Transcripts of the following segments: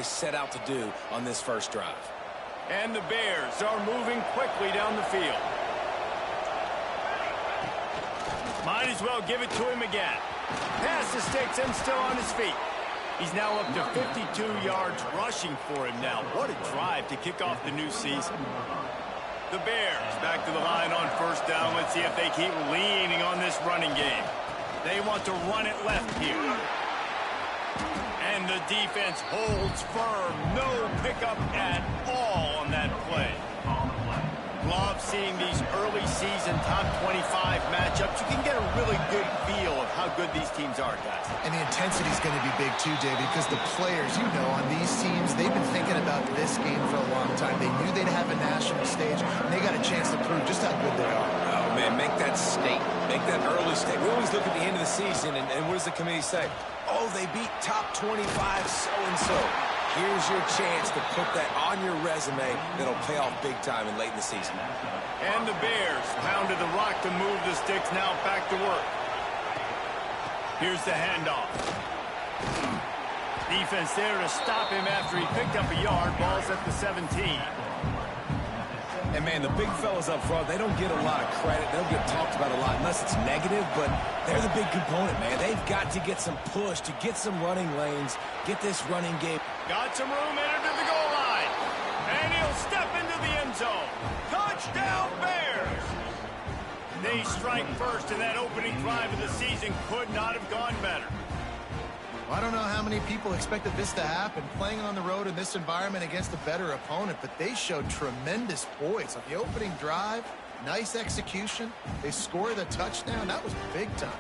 set out to do on this first drive. And the Bears are moving quickly down the field. Might as well give it to him again. Pass the sticks and still on his feet. He's now up to 52 yards rushing for him now. What a drive to kick off the new season. The Bears back to the line on first down. Let's see if they keep leaning on this running game. They want to run it left here. And the defense holds firm. No pickup at all on that play. Love seeing these early season top 25 matchups. You can get a really good feel of how good these teams are, guys. And the intensity is going to be big too, David, because the players, you know, on these teams, they've been thinking about this game for a long time. They knew they'd have a national stage, and they got a chance to prove just how good they are. Oh, man, make that statement. Make that early statement. We always look at the end of the season, and what does the committee say? Oh, they beat top 25 so-and-so. Here's your chance to put that on your resume that'll pay off big time and late in the season. And the Bears pounded the rock to move the sticks, now back to work. Here's the handoff. Defense there to stop him after he picked up a yard. Ball's at the 17. And, man, the big fellas up front, they don't get a lot of credit. They don't get talked about a lot unless it's negative, but they're the big component, man. They've got to get some push, to get some running lanes, get this running game. Got some room, entered to the goal line. And he'll step into the end zone. Touchdown, Bears! They strike first, and that opening drive of the season could not have gone better. I don't know how many people expected this to happen, playing on the road in this environment against a better opponent, but they showed tremendous poise on the opening drive. Nice execution. They scored a touchdown. That was big time.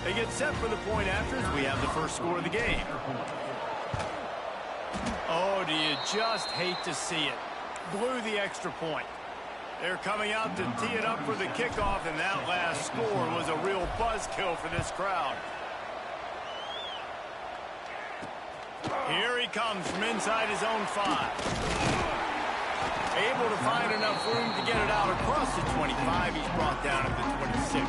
They get set for the point after as we have the first score of the game. Oh, do you just hate to see it? Blew the extra point. They're coming out to tee it up for the kickoff, and that last score was a real buzzkill for this crowd. Here he comes from inside his own 5. Able to find enough room to get it out across the 25. He's brought down at the 26.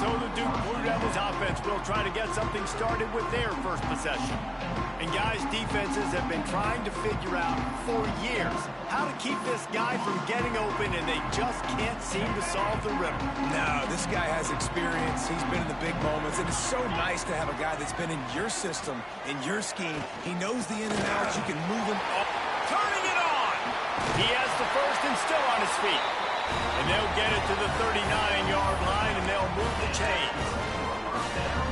So the Duke Blue Devils offense will try to get something started with their first possession. And guys, defenses have been trying to figure out for years how to keep this guy from getting open, and they just can't seem to solve the riddle. No, this guy has experience. He's been in the big moments, and it's so nice to have a guy that's been in your system, in your scheme. He knows the in and outs. You can move him up. Turning it on! He has the first and still on his feet. And they'll get it to the 39-yard line, and they'll move the chains.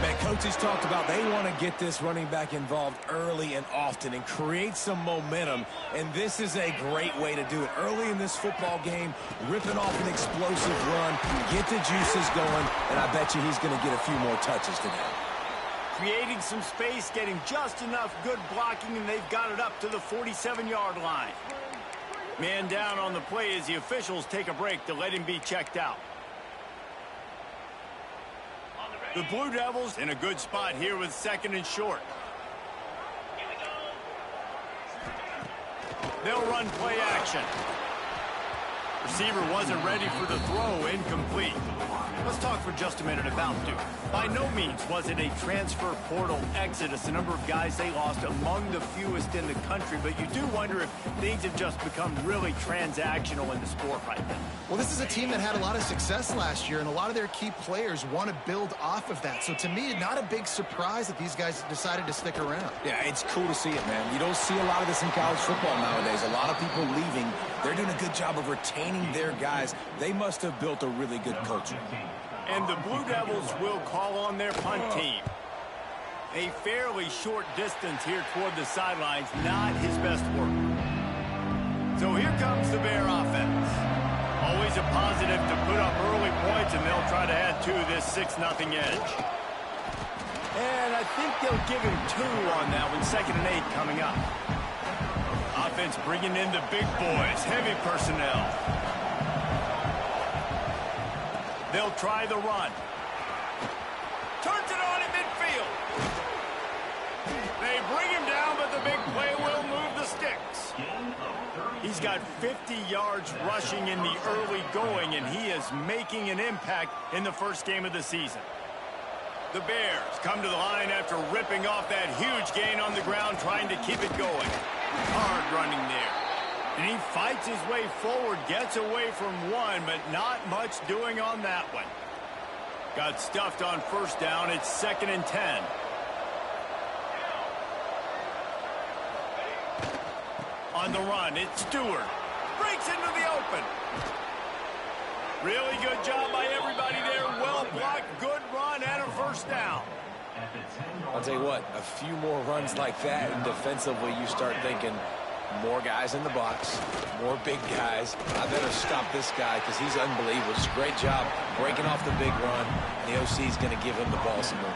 Man, coaches talked about they want to get this running back involved early and often and create some momentum, and this is a great way to do it. Early in this football game, ripping off an explosive run, get the juices going, and I bet you he's going to get a few more touches today. Creating some space, getting just enough good blocking, and they've got it up to the 47-yard line. Man down on the play as the officials take a break to let him be checked out. The Blue Devils in a good spot here with second and short. They'll run play action. Receiver wasn't ready for the throw, incomplete. Let's talk for just a minute about Duke. By no means was it a transfer portal exodus. The number of guys they lost among the fewest in the country, but you do wonder if things have just become really transactional in the sport right now. Well, this is a team that had a lot of success last year, and a lot of their key players want to build off of that. So to me, not a big surprise that these guys decided to stick around. Yeah, it's cool to see it, man. You don't see a lot of this in college football nowadays. A lot of people leaving. They're doing a good job of retaining their guys. They must have built a really good culture. And the Blue Devils will call on their punt team. A fairly short distance here toward the sidelines, not his best work. So here comes the Bear offense. Always a positive to put up early points, and they'll try to add to this 6-0 edge. And I think they'll give him 2 on that one, 2nd and 8 coming up. Offense bringing in the big boys, heavy personnel. They'll try the run. Turns it on in midfield. They bring him down, but the big play will move the sticks. He's got 50 yards rushing in the early going, and he is making an impact in the first game of the season. The Bears come to the line after ripping off that huge gain on the ground, trying to keep it going. Hard running there. And he fights his way forward, gets away from one, but not much doing on that one. Got stuffed on first down. It's 2nd and 10. On the run, it's Stewart. Breaks into the open. Really good job by everybody there. Well blocked, good run, and a first down. I'll tell you what, a few more runs like that, and defensively you start thinking more guys in the box, more big guys. I better stop this guy because he's unbelievable. It's a great job breaking off the big run. The OC is going to give him the ball some more.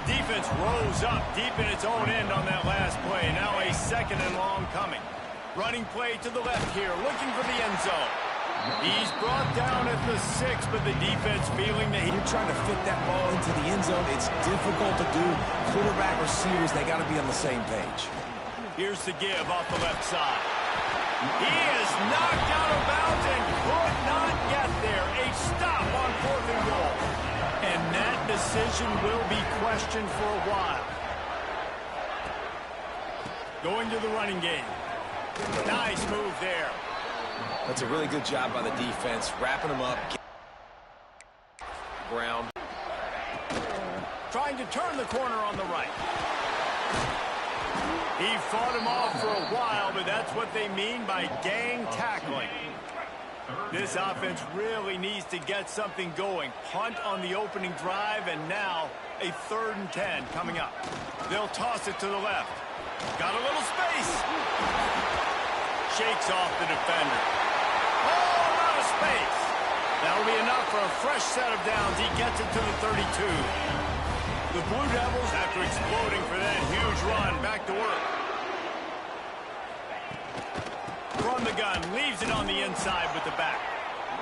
Defense rose up deep in its own end on that last play. Now a 2nd and long coming. Running play to the left here, looking for the end zone. He's brought down at the 6, but the defense feeling that you're trying to fit that ball into the end zone. It's difficult to do. Quarterback, receivers, they got to be on the same page. Here's the give off the left side. He is knocked out of bounds and could not get there. A stop on 4th and goal. And that decision will be questioned for a while. Going to the running game. Nice move there. That's a really good job by the defense, wrapping them up. Ground. Trying to turn the corner on the right. He fought him off for a while, but that's what they mean by gang tackling. This offense really needs to get something going. Punt on the opening drive, and now a 3rd and 10 coming up. They'll toss it to the left. Got a little space. Shakes off the defender. Oh, out of space. That'll be enough for a fresh set of downs. He gets it to the 32. The Blue Devils, after exploding for that huge run, back to work. From the gun, leaves it on the inside with the back.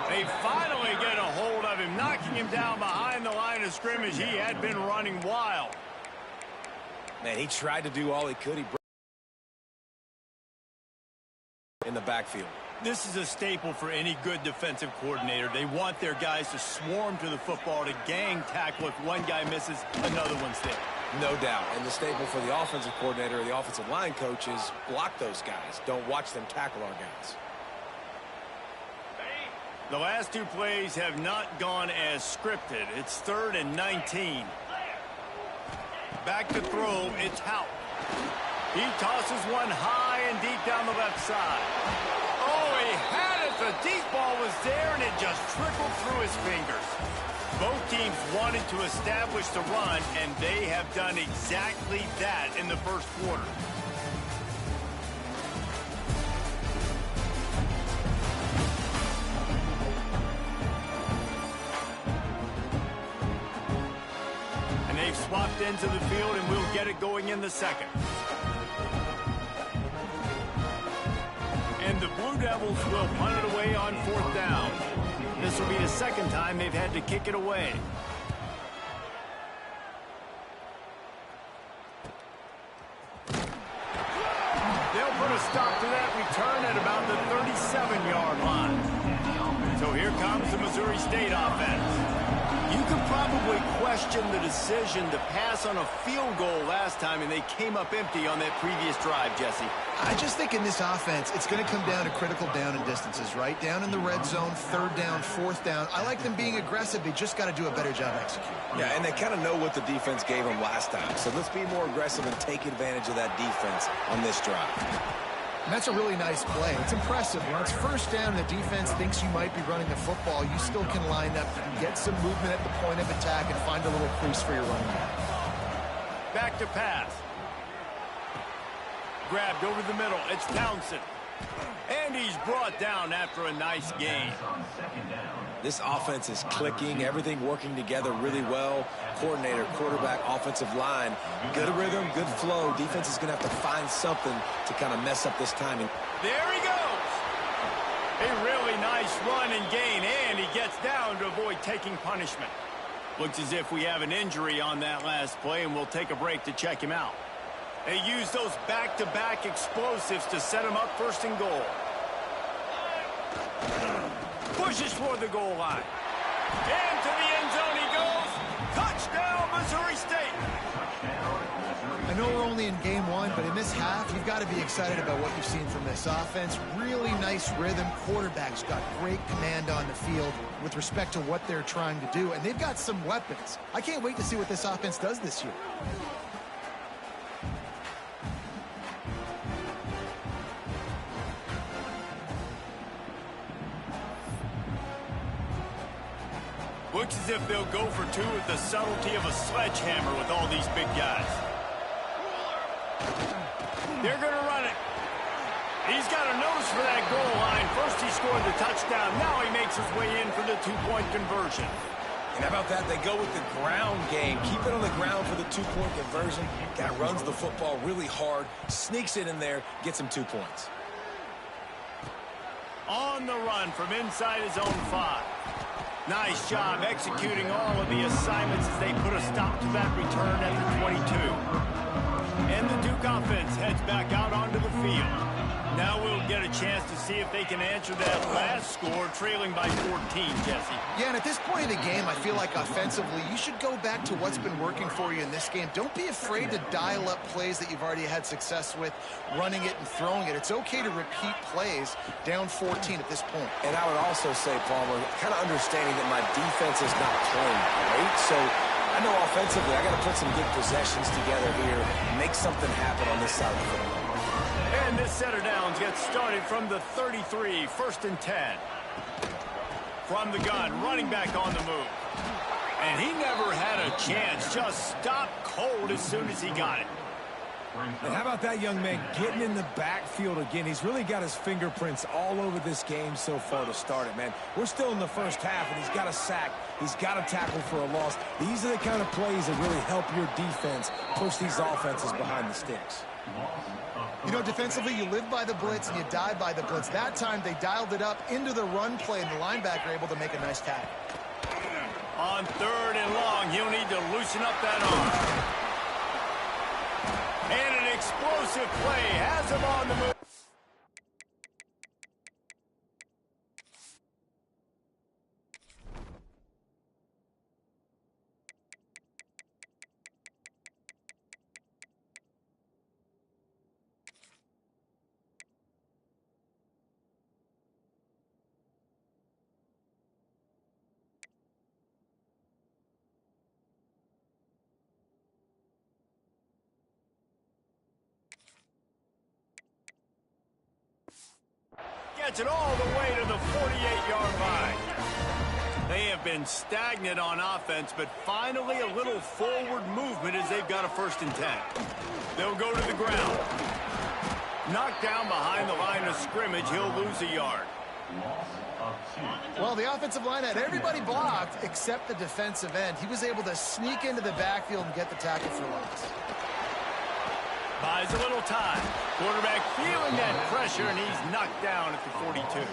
They finally get a hold of him, knocking him down behind the line of scrimmage. He had been running wild. Man, he tried to do all he could. He broke in the backfield. This is a staple for any good defensive coordinator. They want their guys to swarm to the football, to gang tackle. If one guy misses, another one's there. No doubt. And the staple for the offensive coordinator or the offensive line coach is block those guys. Don't watch them tackle our guys. The last 2 plays have not gone as scripted. It's 3rd and 19. Back to throw, it's Hout. He tosses one high and deep down the left side. Oh, he had it. The deep ball was there, and it just trickled through his fingers. Both teams wanted to establish the run, and they have done exactly that in the first quarter. And they've swapped into the field, and we'll get it going in the second. And the Blue Devils will punt it away on 4th down. This will be the 2nd time they've had to kick it away. They'll put a stop to that return at about the 37-yard line. So here comes the Missouri State offense. You could probably question the decision to pass on a field goal last time, and they came up empty on that previous drive, Jesse. I just think in this offense, it's going to come down to critical down and distances, right? Down in the red zone, 3rd down, 4th down. I like them being aggressive. They just got to do a better job executing. Yeah, and they kind of know what the defense gave them last time. So let's be more aggressive and take advantage of that defense on this drive. And that's a really nice play. It's impressive. When it's 1st down and the defense thinks you might be running the football, you still can line up and get some movement at the point of attack and find a little crease for your running back. Back to pass. Grabbed over the middle. It's Townsend. And he's brought down after a nice gain. This offense is clicking, everything working together really well. Coordinator, quarterback, offensive line. Good rhythm, good flow. Defense is going to have to find something to kind of mess up this timing. There he goes. A really nice run and gain, and he gets down to avoid taking punishment. Looks as if we have an injury on that last play, and we'll take a break to check him out. They use those back-to-back explosives to set them up first and goal. Pushes toward the goal line. Into the end zone he goes. Touchdown, Missouri State. I know we're only in game one, but in this half, you've got to be excited about what you've seen from this offense. Really nice rhythm. Quarterback's got great command on the field with respect to what they're trying to do, and they've got some weapons. I can't wait to see what this offense does this year. Looks as if they'll go for two with the subtlety of a sledgehammer with all these big guys. They're going to run it. He's got a nose for that goal line. First he scored the touchdown. Now he makes his way in for the two-point conversion. And how about that? They go with the ground game. Keep it on the ground for the two-point conversion. Guy runs the football really hard, sneaks it in there, gets him 2 points. On the run from inside his own 5. Nice job executing all of the assignments as they put a stop to that return at the 22. And the Duke offense heads back out onto the field. Now we'll get a chance to see if they can answer that last score, trailing by 14, Jesse. Yeah, and at this point of the game, I feel like offensively, you should go back to what's been working for you in this game. Don't be afraid to dial up plays that you've already had success with, running it and throwing it. It's okay to repeat plays down 14 at this point. And I would also say, Palmer, kind of understanding that my defense is not playing great, so I know offensively I got to put some good possessions together here, make something happen on this side of the football. And this set of downs gets started from the 33, 1st and 10. From the gun, running back on the move. And he never had a chance, just stopped cold as soon as he got it. And how about that young man getting in the backfield again? He's really got his fingerprints all over this game so far to start it, man. We're still in the first half, and he's got a sack. He's got a tackle for a loss. These are the kind of plays that really help your defense push these offenses behind the sticks. You know, defensively, you live by the blitz and you die by the blitz. That time, they dialed it up into the run play, and the linebacker able to make a nice tackle. On 3rd and long, he'll need to loosen up that arm. And an explosive play has him on the move. Gets it all the way to the 48-yard line. They have been stagnant on offense, but finally a little forward movement as they've got a 1st and 10. They'll go to the ground. Knocked down behind the line of scrimmage, he'll lose a yard. Well, the offensive line had everybody blocked except the defensive end. He was able to sneak into the backfield and get the tackle for loss. Buys a little time. Quarterback feeling that pressure, and he's knocked down at the 42.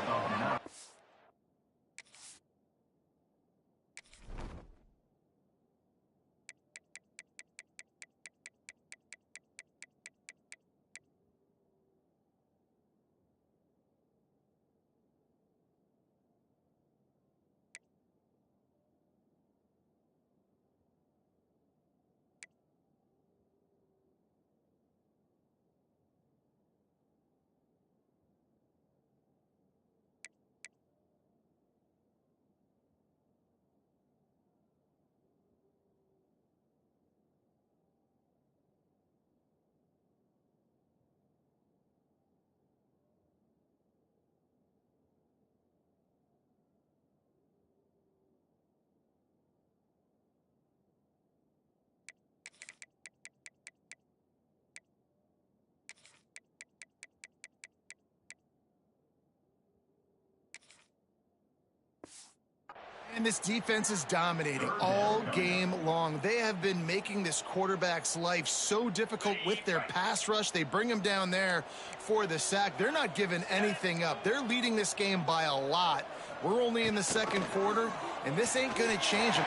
And this defense is dominating all game long. They have been making this quarterback's life so difficult with their pass rush. They bring him down there for the sack. They're not giving anything up. They're leading this game by a lot. We're only in the 2nd quarter, and this ain't going to change it.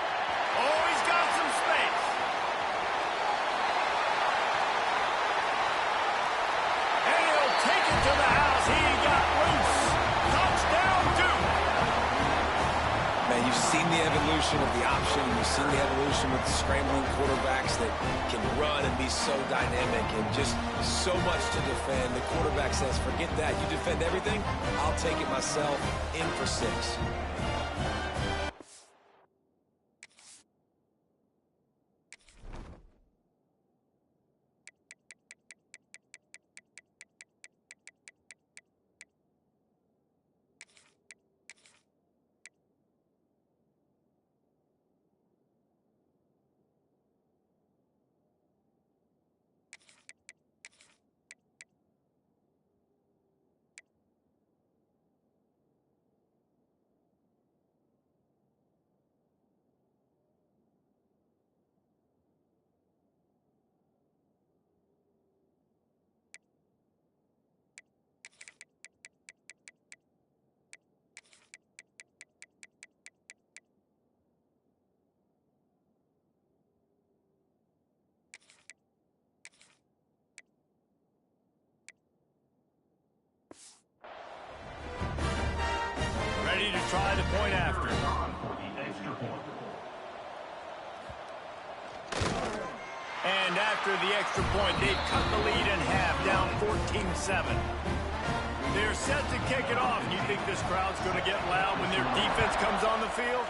Oh, he's got some space. the evolution of the option. You've seen the evolution with the scrambling quarterbacks that can run and be so dynamic and just so much to defend. The quarterback says, forget that. You defend everything, I'll take it myself. In for 6. Ready to try the point after. And after the extra point, they've cut the lead in half, down 14-7. They're set to kick it off. You think this crowd's going to get loud when their defense comes on the field?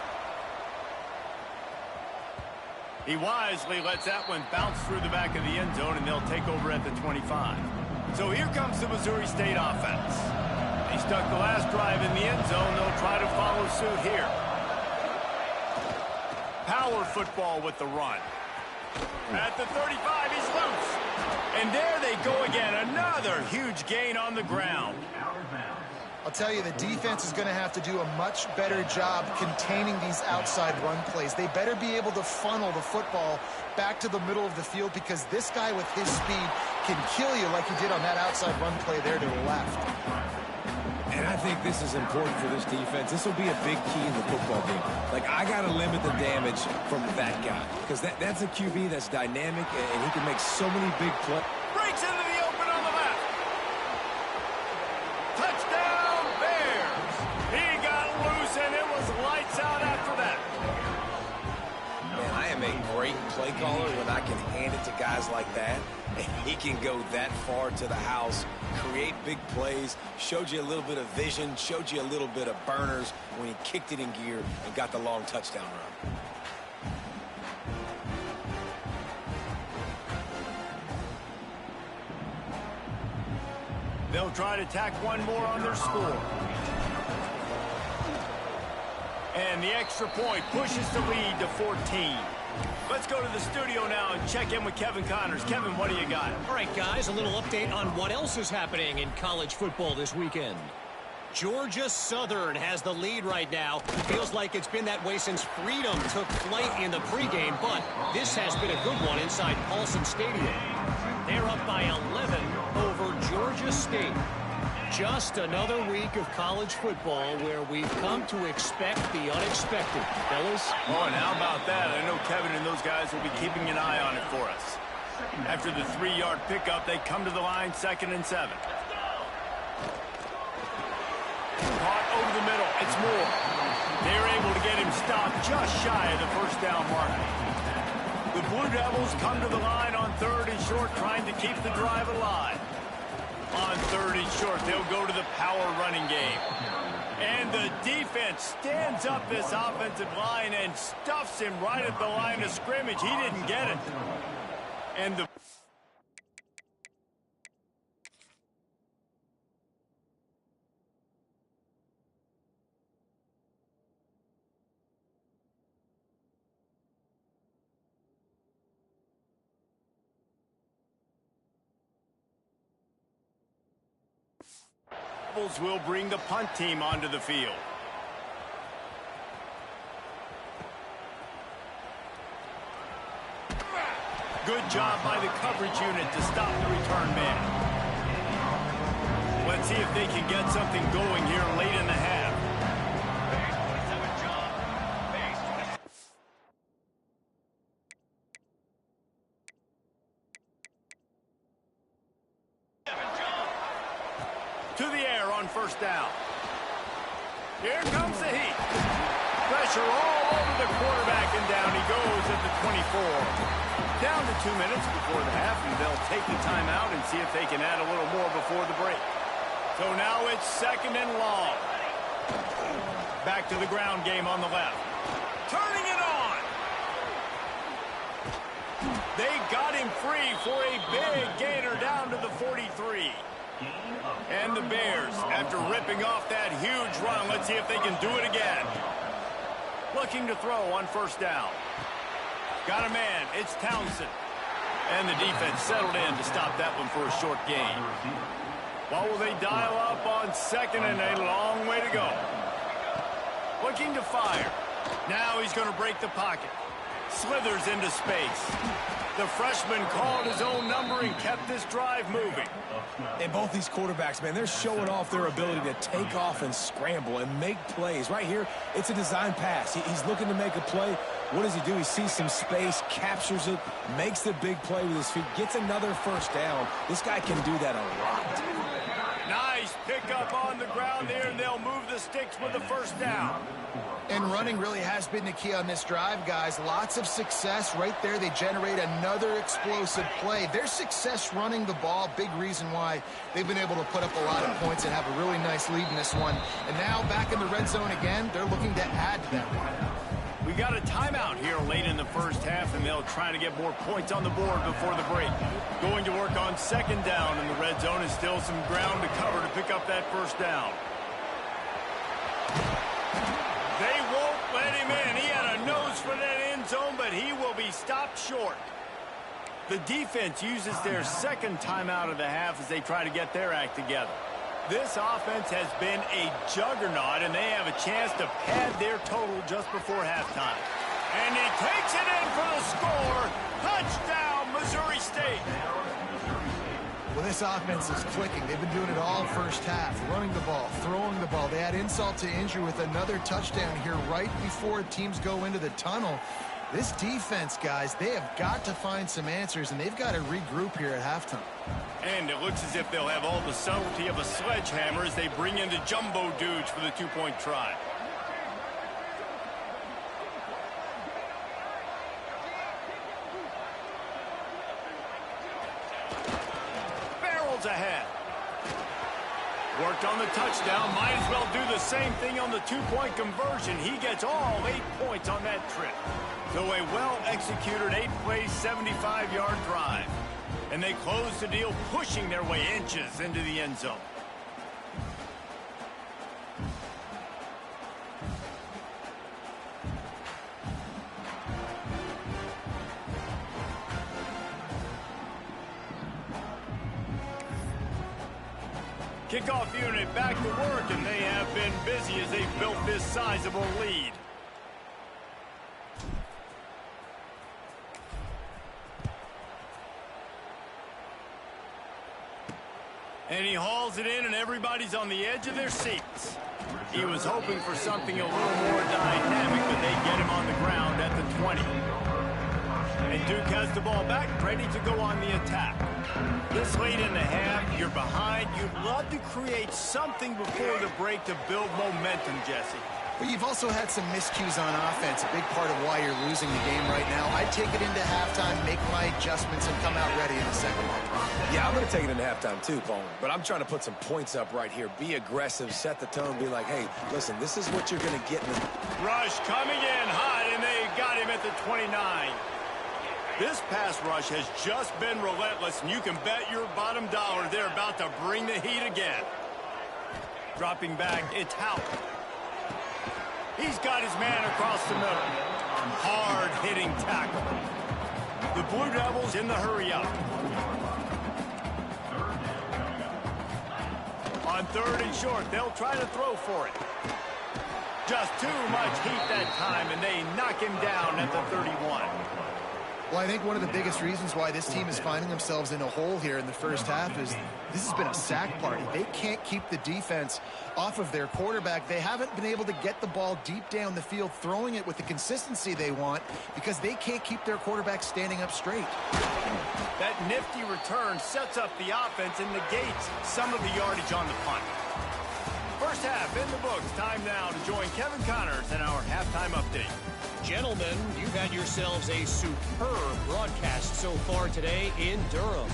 He wisely lets that one bounce through the back of the end zone, and they'll take over at the 25. So here comes the Missouri State offense. They stuck the last drive in the end zone. They'll try to follow suit here. Power football with the run. At the 35, he's loose. And there they go again. Another huge gain on the ground. I'll tell you, the defense is going to have to do a much better job containing these outside run plays. They better be able to funnel the football back to the middle of the field, because this guy with his speed can kill you like he did on that outside run play there to the left. And I think this is important for this defense. This will be a big key in the football game. Like, I got to limit the damage from that guy, because that's a QB that's dynamic, and he can make so many big plays. Breaks into the open on the left. Touchdown, Bears. He got loose, and it was lights out after that. Man, I am a great play caller when I can hand it to guys like that, and he can go that far to the house, create big plays, showed you a little bit of vision, showed you a little bit of burners when he kicked it in gear and got the long touchdown run. They'll try to tack one more on their score. And the extra point pushes the lead to 14. Let's go to the studio now and check in with Kevin Connors. Kevin, what do you got? All right, guys, a little update on what else is happening in college football this weekend. Georgia Southern has the lead right now. Feels like it's been that way since freedom took flight in the pregame, but this has been a good one inside Paulson Stadium. They're up by 11 over Georgia State. Just another week of college football where we've come to expect the unexpected. Fellas? Oh, and how about that? I know Kevin and those guys will be keeping an eye on it for us. After the 3-yard pickup, they come to the line, 2nd and 7. Caught over the middle. It's Moore. They're able to get him stopped just shy of the first down mark. The Blue Devils come to the line on 3rd and short, trying to keep the drive alive. On 3rd and short, they'll go to the power running game. And the defense stands up this offensive line and stuffs him right at the line of scrimmage. He didn't get it. And the Devils will bring the punt team onto the field. Good job by the coverage unit to stop the return man. Let's see if they can get something going here late in the half. To the air on 1st down. Here comes the heat. pressure all over the quarterback, and down he goes at the 24. Down to 2 minutes before the half, and they'll take the timeout and see if they can add a little more before the break. So now it's 2nd and long. Back to the ground game on the left. Turning it on. They got him free for a big gainer down to the 43. And the Bears, after ripping off that huge run, let's see if they can do it again. Looking to throw on 1st down. Got a man, it's Townsend. And the defense settled in to stop that one for a short gain. What will they dial up on 2nd and a long way to go? Looking to fire. Now he's going to break the pocket. Slithers into space. The freshman called his own number and kept this drive moving. And both these quarterbacks, man, they're showing off their ability to take off and scramble and make plays. Right here, it's a design pass. He's looking to make a play. What does he do? He sees some space, captures it, makes the big play with his feet, gets another 1st down. This guy can do that a lot. Nice pickup on the ground there, and they'll move the sticks with the 1st down. And running really has been the key on this drive, guys. Lots of success right there. They generate another explosive play. Their success running the ball, big reason why they've been able to put up a lot of points and have a really nice lead in this one. And now back in the red zone again, they're looking to add to that one. We got a timeout here late in the 1st half, and they'll try to get more points on the board before the break. Going to work on 2nd down in the red zone, and still some ground to cover to pick up that 1st down. They won't let him in. He had a nose for that end zone, but he will be stopped short. The defense uses their 2nd timeout of the half as they try to get their act together. This offense has been a juggernaut, and they have a chance to pad their total just before halftime. And he takes it in for the score. Touchdown, Missouri State. Well, this offense is clicking. They've been doing it all 1st half, running the ball, throwing the ball. They had insult to injury with another touchdown here right before teams go into the tunnel. This defense, guys, they have got to find some answers, and they've got to regroup here at halftime. And it looks as if they'll have all the subtlety of a sledgehammer as they bring in the jumbo dudes for the 2-point try. Barrels ahead. Worked on the touchdown. Might as well do the same thing on the 2-point conversion. He gets all 8 points on that trip. So a well-executed 8-play, 75-yard drive. And they close the deal, pushing their way inches into the end zone. Kickoff unit back to work, and they have been busy as they've built this sizable lead. And he hauls it in, and everybody's on the edge of their seats. He was hoping for something a little more dynamic, but they get him on the ground at the 20. And Duke has the ball back, ready to go on the attack. This late in the half, you're behind. You'd love to create something before the break to build momentum, Jesse. But you've also had some miscues on offense, a big part of why you're losing the game right now. I'd take it into halftime, make my adjustments, and come out ready in the 2nd half. Yeah, I'm going to take it into halftime too, Paul. But I'm trying to put some points up right here. Be aggressive, set the tone, be like, hey, listen, this is what you're going to get in the... Rush coming in hot, and they got him at the 29. This pass rush has just been relentless, and you can bet your bottom dollar they're about to bring the heat again. Dropping back, it's Howard. He's got his man across the middle. Hard-hitting tackle. The Blue Devils in the hurry-up. On 3rd and short, they'll try to throw for it. Just too much heat that time, and they knock him down at the 31. Well, I think one of the biggest reasons why this team is finding themselves in a hole here in the 1st half is this has been a sack party. They can't keep the defense off of their quarterback. They haven't been able to get the ball deep down the field, throwing it with the consistency they want because they can't keep their quarterback standing up straight. That nifty return sets up the offense and negates some of the yardage on the punt. First half in the books. Time now to join Kevin Connors in our halftime update. Gentlemen, you've had yourselves a superb broadcast so far today in Durham.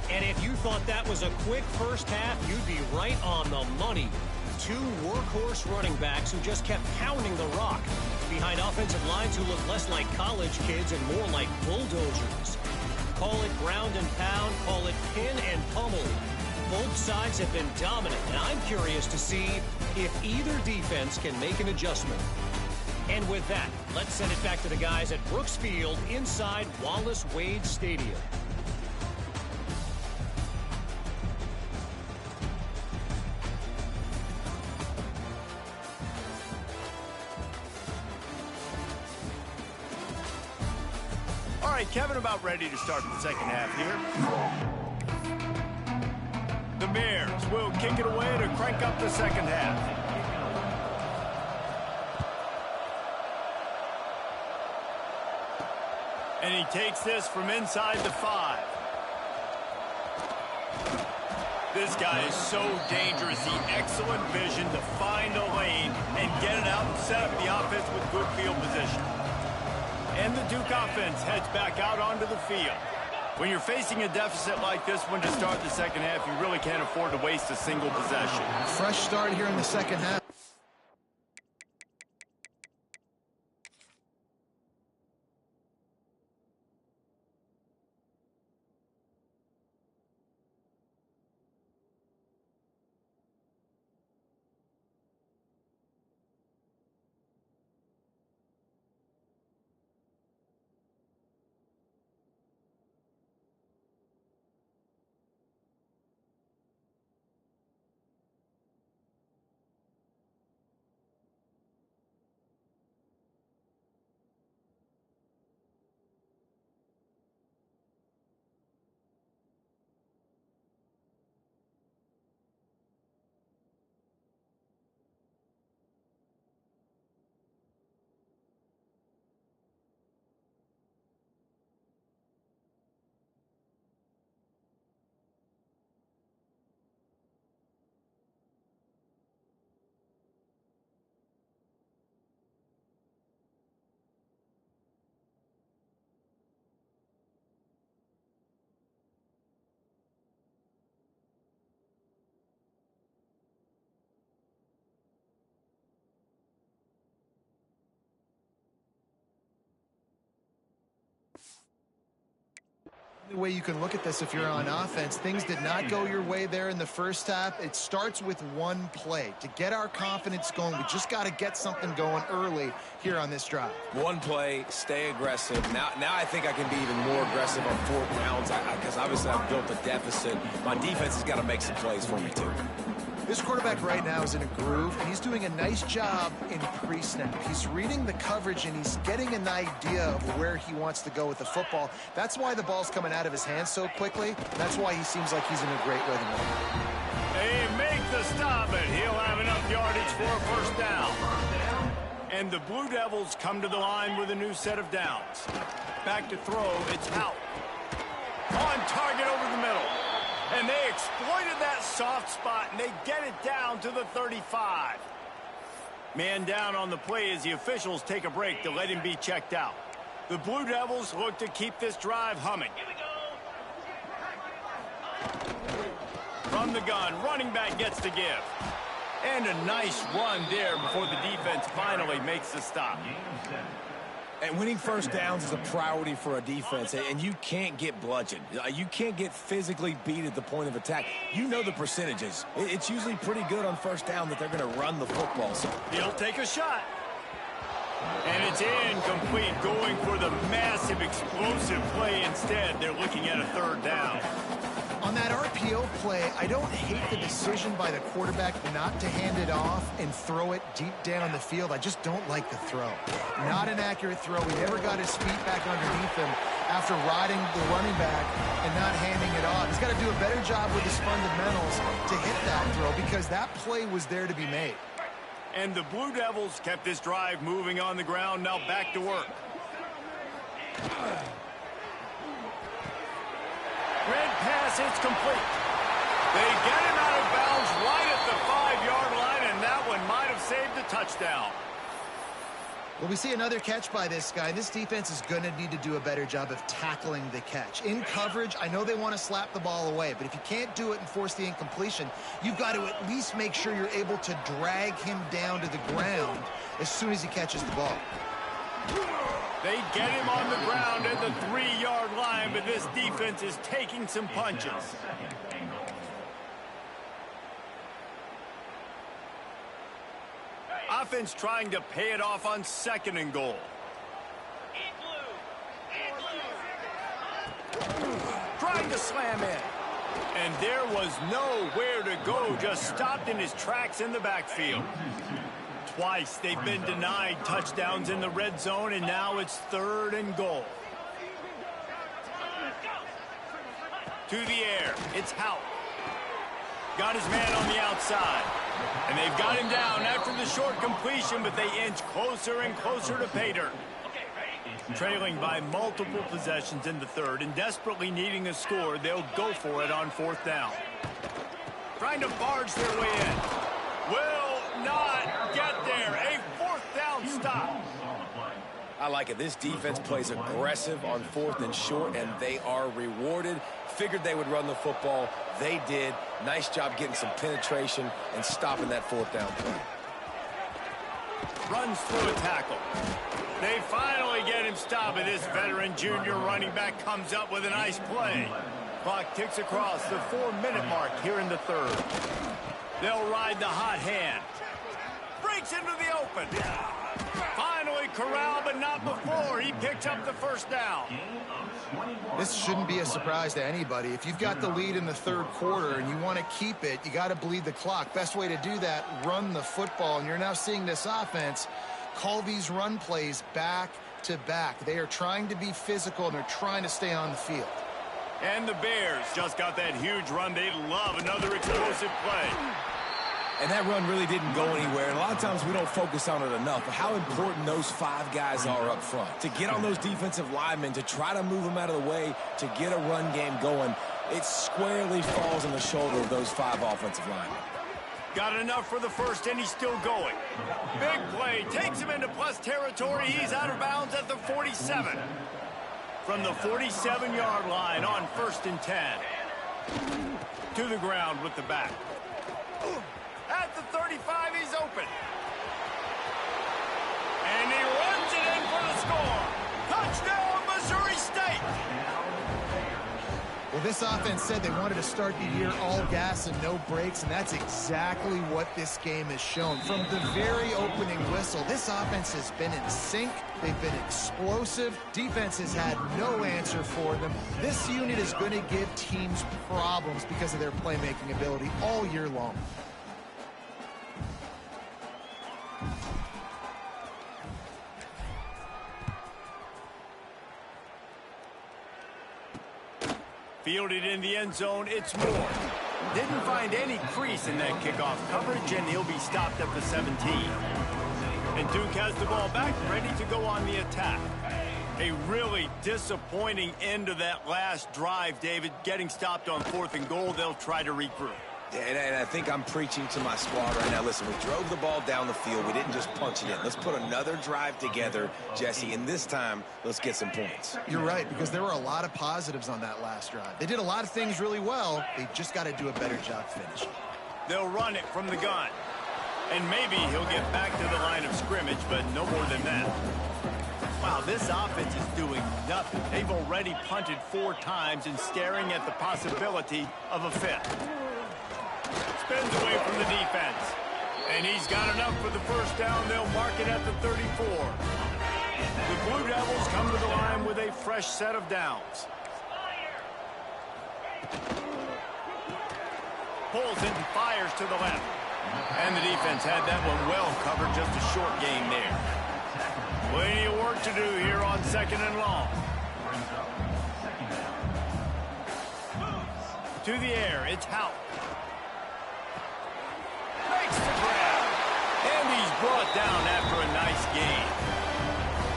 And if you thought that was a quick first half, you'd be right on the money. Two workhorse running backs who just kept pounding the rock behind offensive lines who look less like college kids and more like bulldozers. Call it ground and pound, call it pin and pummel. Both sides have been dominant, and I'm curious to see if either defense can make an adjustment. And with that, let's send it back to the guys at Brooks Field inside Wallace Wade Stadium. All right, Kevin, about ready to start the second half here. The Bears will kick it away to crank up the second half. And he takes this from inside the 5. This guy is so dangerous. He excellent vision to find a lane and get it out and set up the offense with good field position. And the Duke offense heads back out onto the field. When you're facing a deficit like this one to start the second half, you really can't afford to waste a single possession. Fresh start here in the second half. The way you can look at this if you're on offense, things did not go your way there in the first half. It starts with one play. To get our confidence going, we just got to get something going early here on this drive. One play, stay aggressive. Now I think I can be even more aggressive on 4 downs because obviously I've built a deficit. My defense has got to make some plays for me too. This quarterback right now is in a groove, and he's doing a nice job in pre-snap. He's reading the coverage, and he's getting an idea of where he wants to go with the football. That's why the ball's coming out of his hands so quickly. That's why he seems like he's in a great rhythm. They make the stop, and he'll have enough yardage for a first down. And the Blue Devils come to the line with a new set of downs. Back to throw, it's out. On target over the middle. And they exploited that soft spot, and they get it down to the 35. Man down on the play as the officials take a break to let him be checked out. The Blue Devils look to keep this drive humming. From the gun, running back gets to give. And a nice run there before the defense finally makes the stop. And winning first downs is a priority for a defense, and you can't get bludgeoned. You can't get physically beat at the point of attack. You know the percentages. It's usually pretty good on first down that they're going to run the football. So he'll take a shot. And it's incomplete, going for the massive explosive play instead. They're looking at a third down. On that RPO play, I don't hate the decision by the quarterback not to hand it off and throw it deep down the field. I just don't like the throw. Not an accurate throw. He never got his feet back underneath him after riding the running back and not handing it off. He's got to do a better job with his fundamentals to hit that throw because that play was there to be made. And the Blue Devils kept this drive moving on the ground. Now back to work. Red pass, it's complete. They get him out of bounds right at the 5-yard saved a touchdown. Well, we see another catch by this guy. This defense is going to need to do a better job of tackling the catch. In coverage, I know they want to slap the ball away, but if you can't do it and force the incompletion, you've got to at least make sure you're able to drag him down to the ground as soon as he catches the ball. They get him on the ground at the 3-yard line, but this defense is taking some punches. Offense trying to pay it off on 2nd and goal. Trying to slam in. And there was nowhere to go, just stopped in his tracks in the backfield. Twice they've been denied touchdowns in the red zone, and now it's 3rd and goal. To the air, it's Howe. Got his man on the outside. And they've got him down after the short completion, but they inch closer and closer to pay dirt. Trailing by multiple possessions in the 3rd and desperately needing a score, they'll go for it on 4th down. Trying to barge their way in. Will not get there. A 4th down stop. I like it. This defense plays aggressive on 4th and short, and they are rewarded. Figured they would run the football. They did. Nice job getting some penetration and stopping that 4th down play. Runs through a tackle. They finally get him stopped, and this veteran junior running back comes up with a nice play. Clock ticks across the 4-minute mark here in the 3rd. They'll ride the hot hand. Breaks into the open. Finally corralled, but not before. He picks up the 1st down. This shouldn't be a surprise to anybody. If you've got the lead in the 3rd quarter and you want to keep it, you got to bleed the clock. Best way to do that, run the football. And you're now seeing this offense call these run plays back to back. They are trying to be physical, and they're trying to stay on the field. And the Bears just got that huge run. They love another explosive play. And that run really didn't go anywhere. And a lot of times we don't focus on it enough, but how important those 5 guys are up front. To get on those defensive linemen, to try to move them out of the way, to get a run game going, it squarely falls on the shoulder of those 5 offensive linemen. Got enough for the 1st, and he's still going. Big play. Takes him into plus territory. He's out of bounds at the 47. From the 47-yard line on 1st and 10. To the ground with the back. At the 35, he's open. And he runs it in for the score. Touchdown, Missouri State. Well, this offense said they wanted to start the year all gas and no brakes, and that's exactly what this game has shown. From the very opening whistle, this offense has been in sync. They've been explosive. Defense has had no answer for them. This unit is going to give teams problems because of their playmaking ability all year long. Fielded in the end zone, it's Moore. Didn't find any crease in that kickoff coverage, and he'll be stopped at the 17. And Duke has the ball back, ready to go on the attack. A really disappointing end of that last drive, David. Getting stopped on 4th and goal, they'll try to regroup. And I think I'm preaching to my squad right now. Listen, we drove the ball down the field. We didn't just punch it in. Let's put another drive together, Jesse, and this time, let's get some points. You're right, because there were a lot of positives on that last drive. They did a lot of things really well. They just got to do a better job finishing. They'll run it from the gun. And maybe he'll get back to the line of scrimmage, but no more than that. Wow, this offense is doing nothing. They've already punted 4 times and staring at the possibility of a 5th. Spins away from the defense. And he's got enough for the 1st down. They'll mark it at the 34. The Blue Devils come to the line with a fresh set of downs. Pulls it and fires to the left. And the defense had that one well covered. Just a short gain there. Plenty of work to do here on 2nd and long. To the air, it's Howe. Makes the grab. And he's brought down after a nice gain.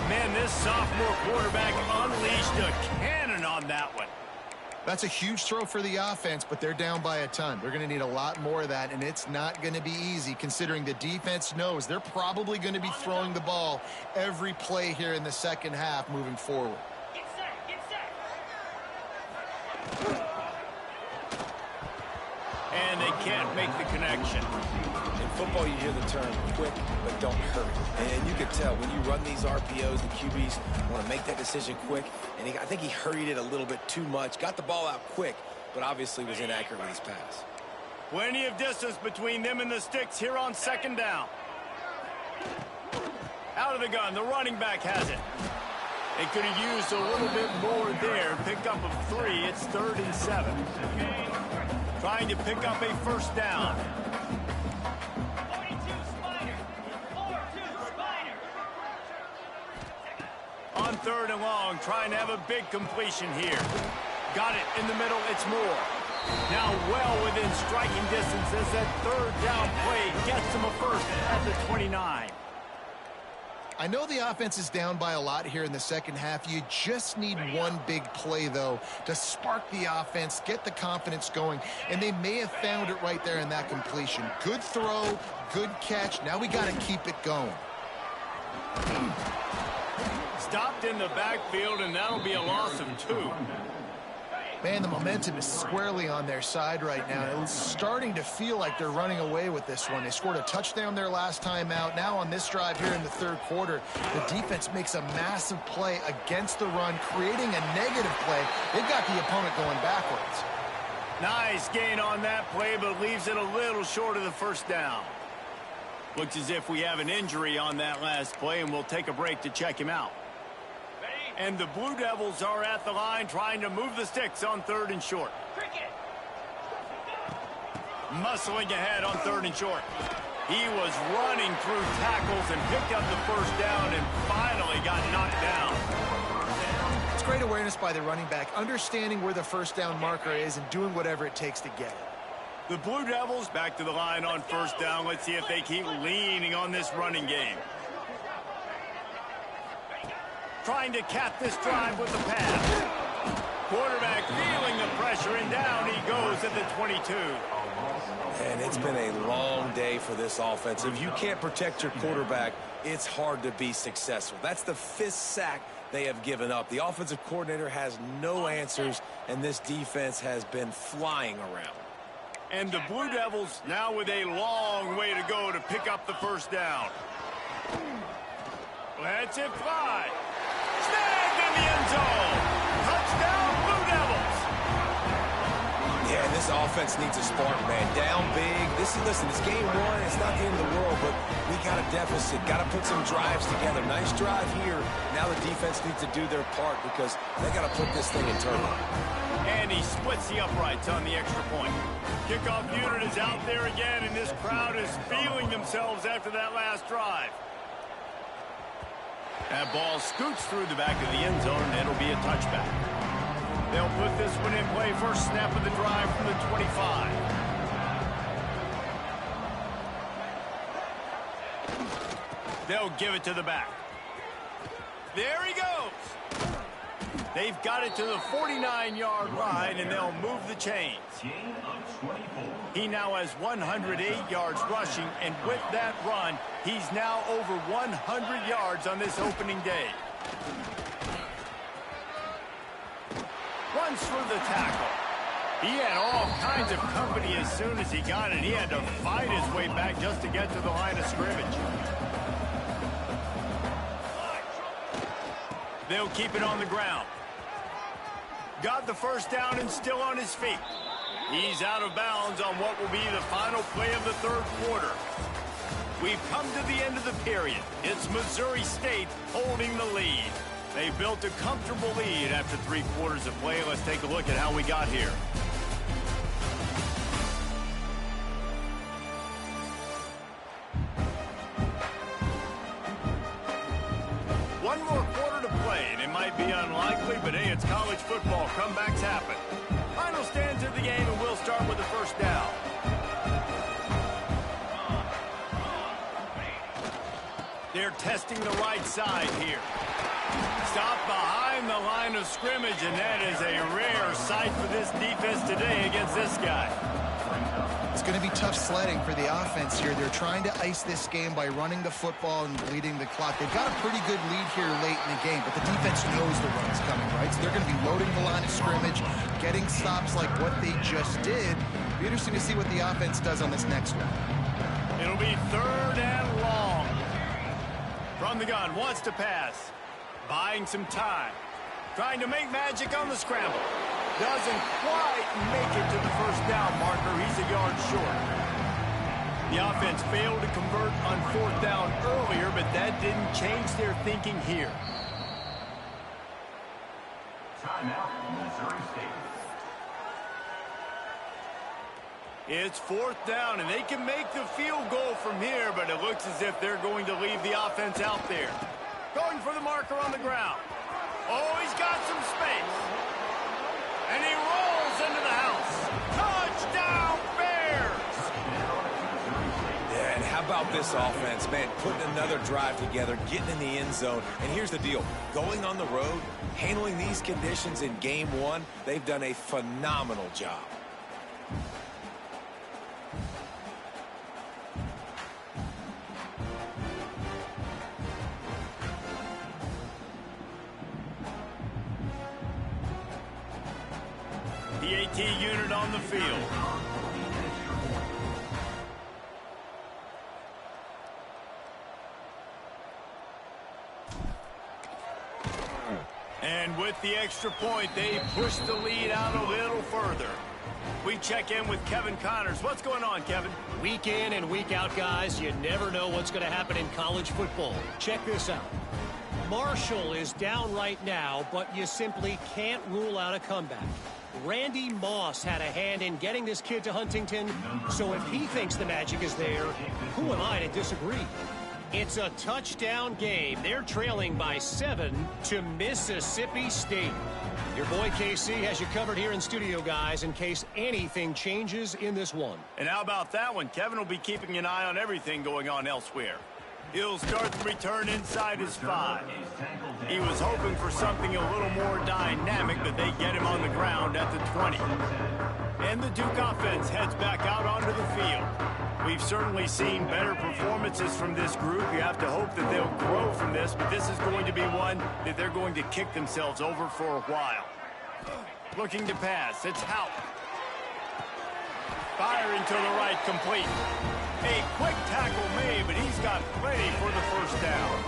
Man, this sophomore quarterback unleashed a cannon on that one. That's a huge throw for the offense, but they're down by a ton. They're going to need a lot more of that, and it's not going to be easy considering the defense knows they're probably going to be throwing the ball every play here in the second half moving forward. And they can't make the connection. In football, you hear the term quick, but don't hurry. And you can tell when you run these RPOs, the QBs want to make that decision quick. And I think he hurried it a little bit too much. Got the ball out quick, but obviously was inaccurate with his pass. Plenty of distance between them and the sticks here on second down. Out of the gun, the running back has it. They could have used a little bit more there. Pick up of 3. It's 3rd and 7. Trying to pick up a first down. On 3rd and long, trying to have a big completion here. Got it in the middle, it's Moore. Now well within striking distance as that 3rd down play gets him a first at the 29. I know the offense is down by a lot here in the second half. You just need one big play, though, to spark the offense, get the confidence going, and they may have found it right there in that completion. Good throw, good catch. Now we got to keep it going. Stopped in the backfield, and that'll be a loss of 2. Man, the momentum is squarely on their side right now. It's starting to feel like they're running away with this one. They scored a touchdown their last time out. Now on this drive here in the 3rd quarter, the defense makes a massive play against the run, creating a negative play. They've got the opponent going backwards. Nice gain on that play, but leaves it a little short of the first down. Looks as if we have an injury on that last play, and we'll take a break to check him out. And the Blue Devils are at the line trying to move the sticks on 3rd and short. Muscling ahead on 3rd and short. He was running through tackles and picked up the first down and finally got knocked down. It's great awareness by the running back, understanding where the first down marker is and doing whatever it takes to get it. The Blue Devils back to the line on first down. Let's see if they keep leaning on this running game. Trying to cap this drive with the pass. Quarterback feeling the pressure, and down he goes at the 22. And it's been a long day for this offense. If you can't protect your quarterback, it's hard to be successful. That's the 5th sack they have given up. The offensive coordinator has no answers, and this defense has been flying around. And the Blue Devils now with a long way to go to pick up the first down. Let's it fly. Snagged in the end zone. Touchdown, Blue Devils. Yeah, this offense needs a spark, man. Down big. Listen, it's game 1. It's not the end of the world, but we got a deficit. Got to put some drives together. Nice drive here. Now the defense needs to do their part because they got to put this thing in turbo. And he splits the uprights on the extra point. Kickoff unit is out there again, and this crowd is feeling themselves after that last drive. That ball scoots through the back of the end zone, and it'll be a touchback. They'll put this one in play. First snap of the drive from the 25. They'll give it to the back. There he goes. They've got it to the 49-yard line, and they'll move the chains. He now has 108 yards rushing, and with that run, he's now over 100 yards on this opening day. Runs through the tackle. He had all kinds of company as soon as he got it. He had to fight his way back just to get to the line of scrimmage. They'll keep it on the ground. Got the first down and still on his feet. He's out of bounds on what will be the final play of the 3rd quarter. We've come to the end of the period. It's Missouri State holding the lead. They built a comfortable lead after 3 quarters of play. Let's take a look at how we got here. One more quarter to play, and it might be unlikely, but hey, it's college football. Comebacks happen. Final stands of the game, and we'll start with the first down. They're testing the right side here. Stop behind the line line of scrimmage, and that is a rare sight for this defense today against this guy. It's going to be tough sledding for the offense here. They're trying to ice this game by running the football and bleeding the clock. They've got a pretty good lead here late in the game, but the defense knows the run's coming, right? So they're going to be loading the line of scrimmage, getting stops like what they just did. It'll be interesting to see what the offense does on this next one. It'll be 3rd and long. From the gun, wants to pass. Buying some time. Trying to make magic on the scramble. Doesn't quite make it to the first down marker. He's a yard short. The offense failed to convert on 4th down earlier, but that didn't change their thinking here. Timeout, Missouri State. It's 4th down, and they can make the field goal from here, but it looks as if they're going to leave the offense out there. Going for the marker on the ground. Oh, he's got some space. And he rolls into the house. Touchdown, Bears! Yeah, and how about this offense, man? Putting another drive together, getting in the end zone. And here's the deal. Going on the road, handling these conditions in game one, they've done a phenomenal job. The AT unit on the field. And with the extra point, they push the lead out a little further. We check in with Kevin Connors. What's going on, Kevin? Week in and week out, guys, you never know what's going to happen in college football. Check this out. Marshall is down right now, but you simply can't rule out a comeback. Randy Moss had a hand in getting this kid to Huntington, so if he thinks the magic is there, who am I to disagree? It's a touchdown game. They're trailing by 7 to Mississippi State. Your boy KC has you covered here in studio, guys, in case anything changes in this one. And how about that one? Kevin will be keeping an eye on everything going on elsewhere. He'll start the return inside his 5. He was hoping for something a little more dynamic, but they get him on the ground at the 20. And the Duke offense heads back out onto the field. We've certainly seen better performances from this group. You have to hope that they'll grow from this, but this is going to be one that they're going to kick themselves over for a while. Looking to pass. It's Houck. Firing to the right, complete. A quick tackle made, but he's got plenty for the first down.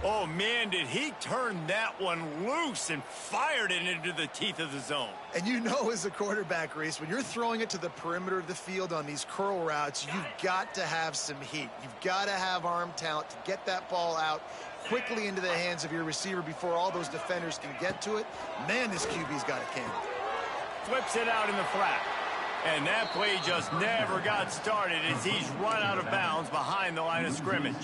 Oh, man, did he turn that one loose and fired it into the teeth of the zone. And you know as a quarterback, Reese, when you're throwing it to the perimeter of the field on these curl routes, you've got to have some heat. You've got to have arm talent to get that ball out quickly into the hands of your receiver before all those defenders can get to it. Man, this QB's got a cannon. Flips it out in the flat. And that play just never got started as he's run out of bounds behind the line of scrimmage.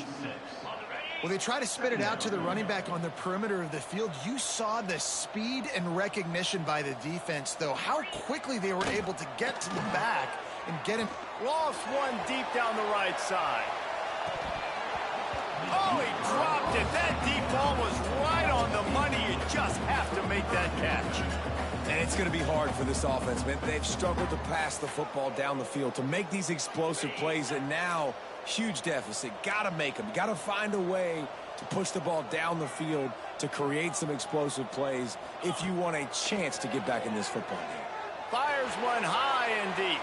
Well, they try to spit it out to the running back on the perimeter of the field. You saw the speed and recognition by the defense, though. How quickly they were able to get to the back and get him. Lost one deep down the right side. Oh, he dropped it. That deep ball was right on the money. You just have to make that catch. And it's going to be hard for this offense, man. They've struggled to pass the football down the field, to make these explosive plays, and now huge deficit. Got to make them. Got to find a way to push the ball down the field to create some explosive plays if you want a chance to get back in this football game. Fires one high and deep.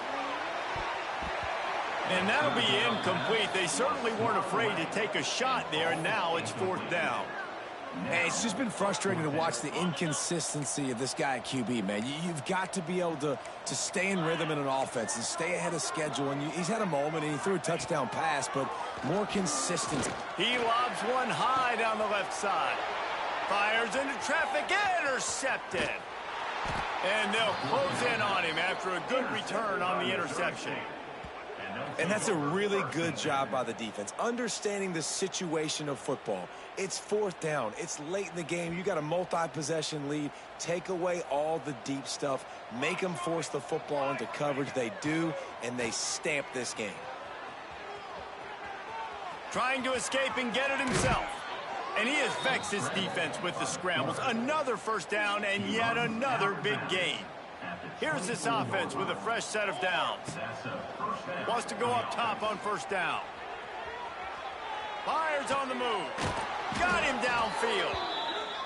And that'll be incomplete. They certainly weren't afraid to take a shot there, and now it's 4th down. Hey, it's just been frustrating to watch the inconsistency of this guy at QB, man. You've got to be able to stay in rhythm in an offense and stay ahead of schedule. And he's had a moment, and he threw a touchdown pass, but more consistent. He lobs one high down the left side. Fires into traffic, intercepted. And they'll close in on him after a good return on the interception. And that's a really good job by the defense, understanding the situation of football. It's 4th down. It's late in the game. You got a multi-possession lead. Take away all the deep stuff. Make them force the football into coverage. They do, and they stamp this game. Trying to escape and get it himself. And he has vexed his defense with the scrambles. Another first down and yet another big gain. Here's this offense with a fresh set of downs. Wants to go up top on first down. Fires on the move. Got him downfield.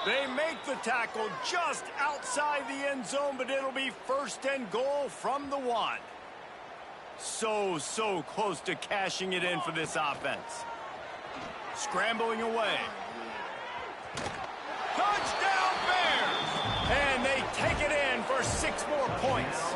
They make the tackle just outside the end zone, but it'll be first and goal from the 1. So close to cashing it in for this offense. Scrambling away. Touchdown Bears! And they take it in for 6 more points.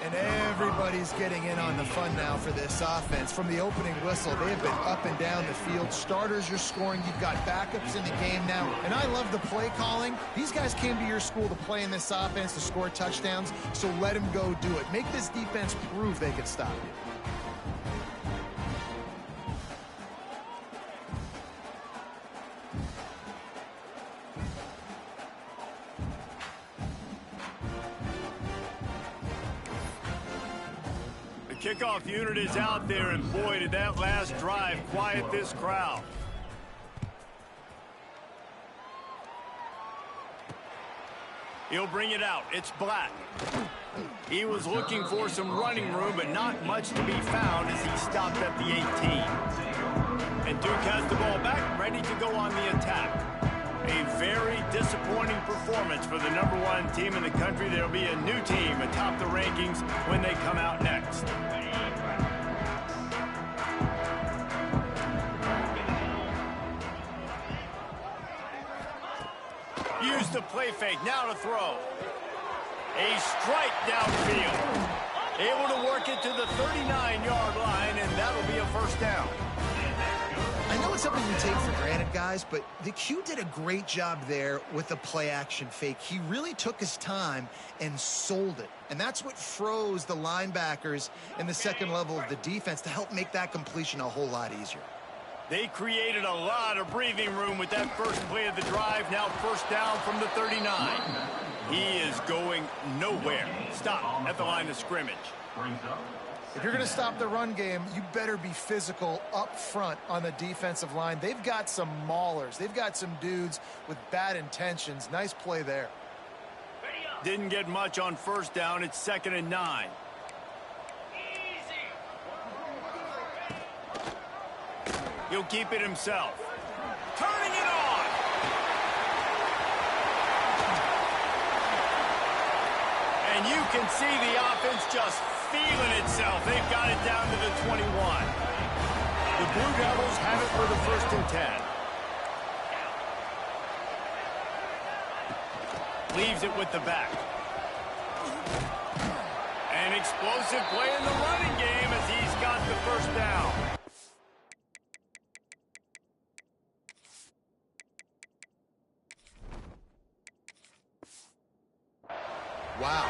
And everybody's getting in on the fun now for this offense. From the opening whistle, they have been up and down the field. Starters are scoring. You've got backups in the game now. And I love the play calling. These guys came to your school to play in this offense to score touchdowns, so let them go do it. Make this defense prove they can stop you. Kickoff unit is out there, and boy, did that last drive quiet this crowd. He'll bring it out. It's Black. He was looking for some running room, but not much to be found as he stopped at the 18. And Duke has the ball back, ready to go on the attack. A very disappointing performance for the #1 team in the country. There'll be a new team atop the rankings when they come out next. Use the play fake, now to throw. A strike downfield. Able to work it to the 39-yard line, and that'll be a first down. I know it's something you take for granted, guys, but the Q did a great job there with the play-action fake. He really took his time and sold it. And that's what froze the linebackers in the second level of the defense to help make that completion a whole lot easier. They created a lot of breathing room with that first play of the drive. Now first down from the 39. He is going nowhere. Stop at the line of scrimmage. If you're going to stop the run game, you better be physical up front on the defensive line. They've got some maulers. They've got some dudes with bad intentions. Nice play there. Didn't get much on first down. It's 2nd and 9. He'll keep it himself. Turning it on. And you can see the offense just feeling itself. They've got it down to the 21. The Blue Devils have it for the 1st and 10. Leaves it with the back. An explosive play in the running game as he's got the first down. Wow,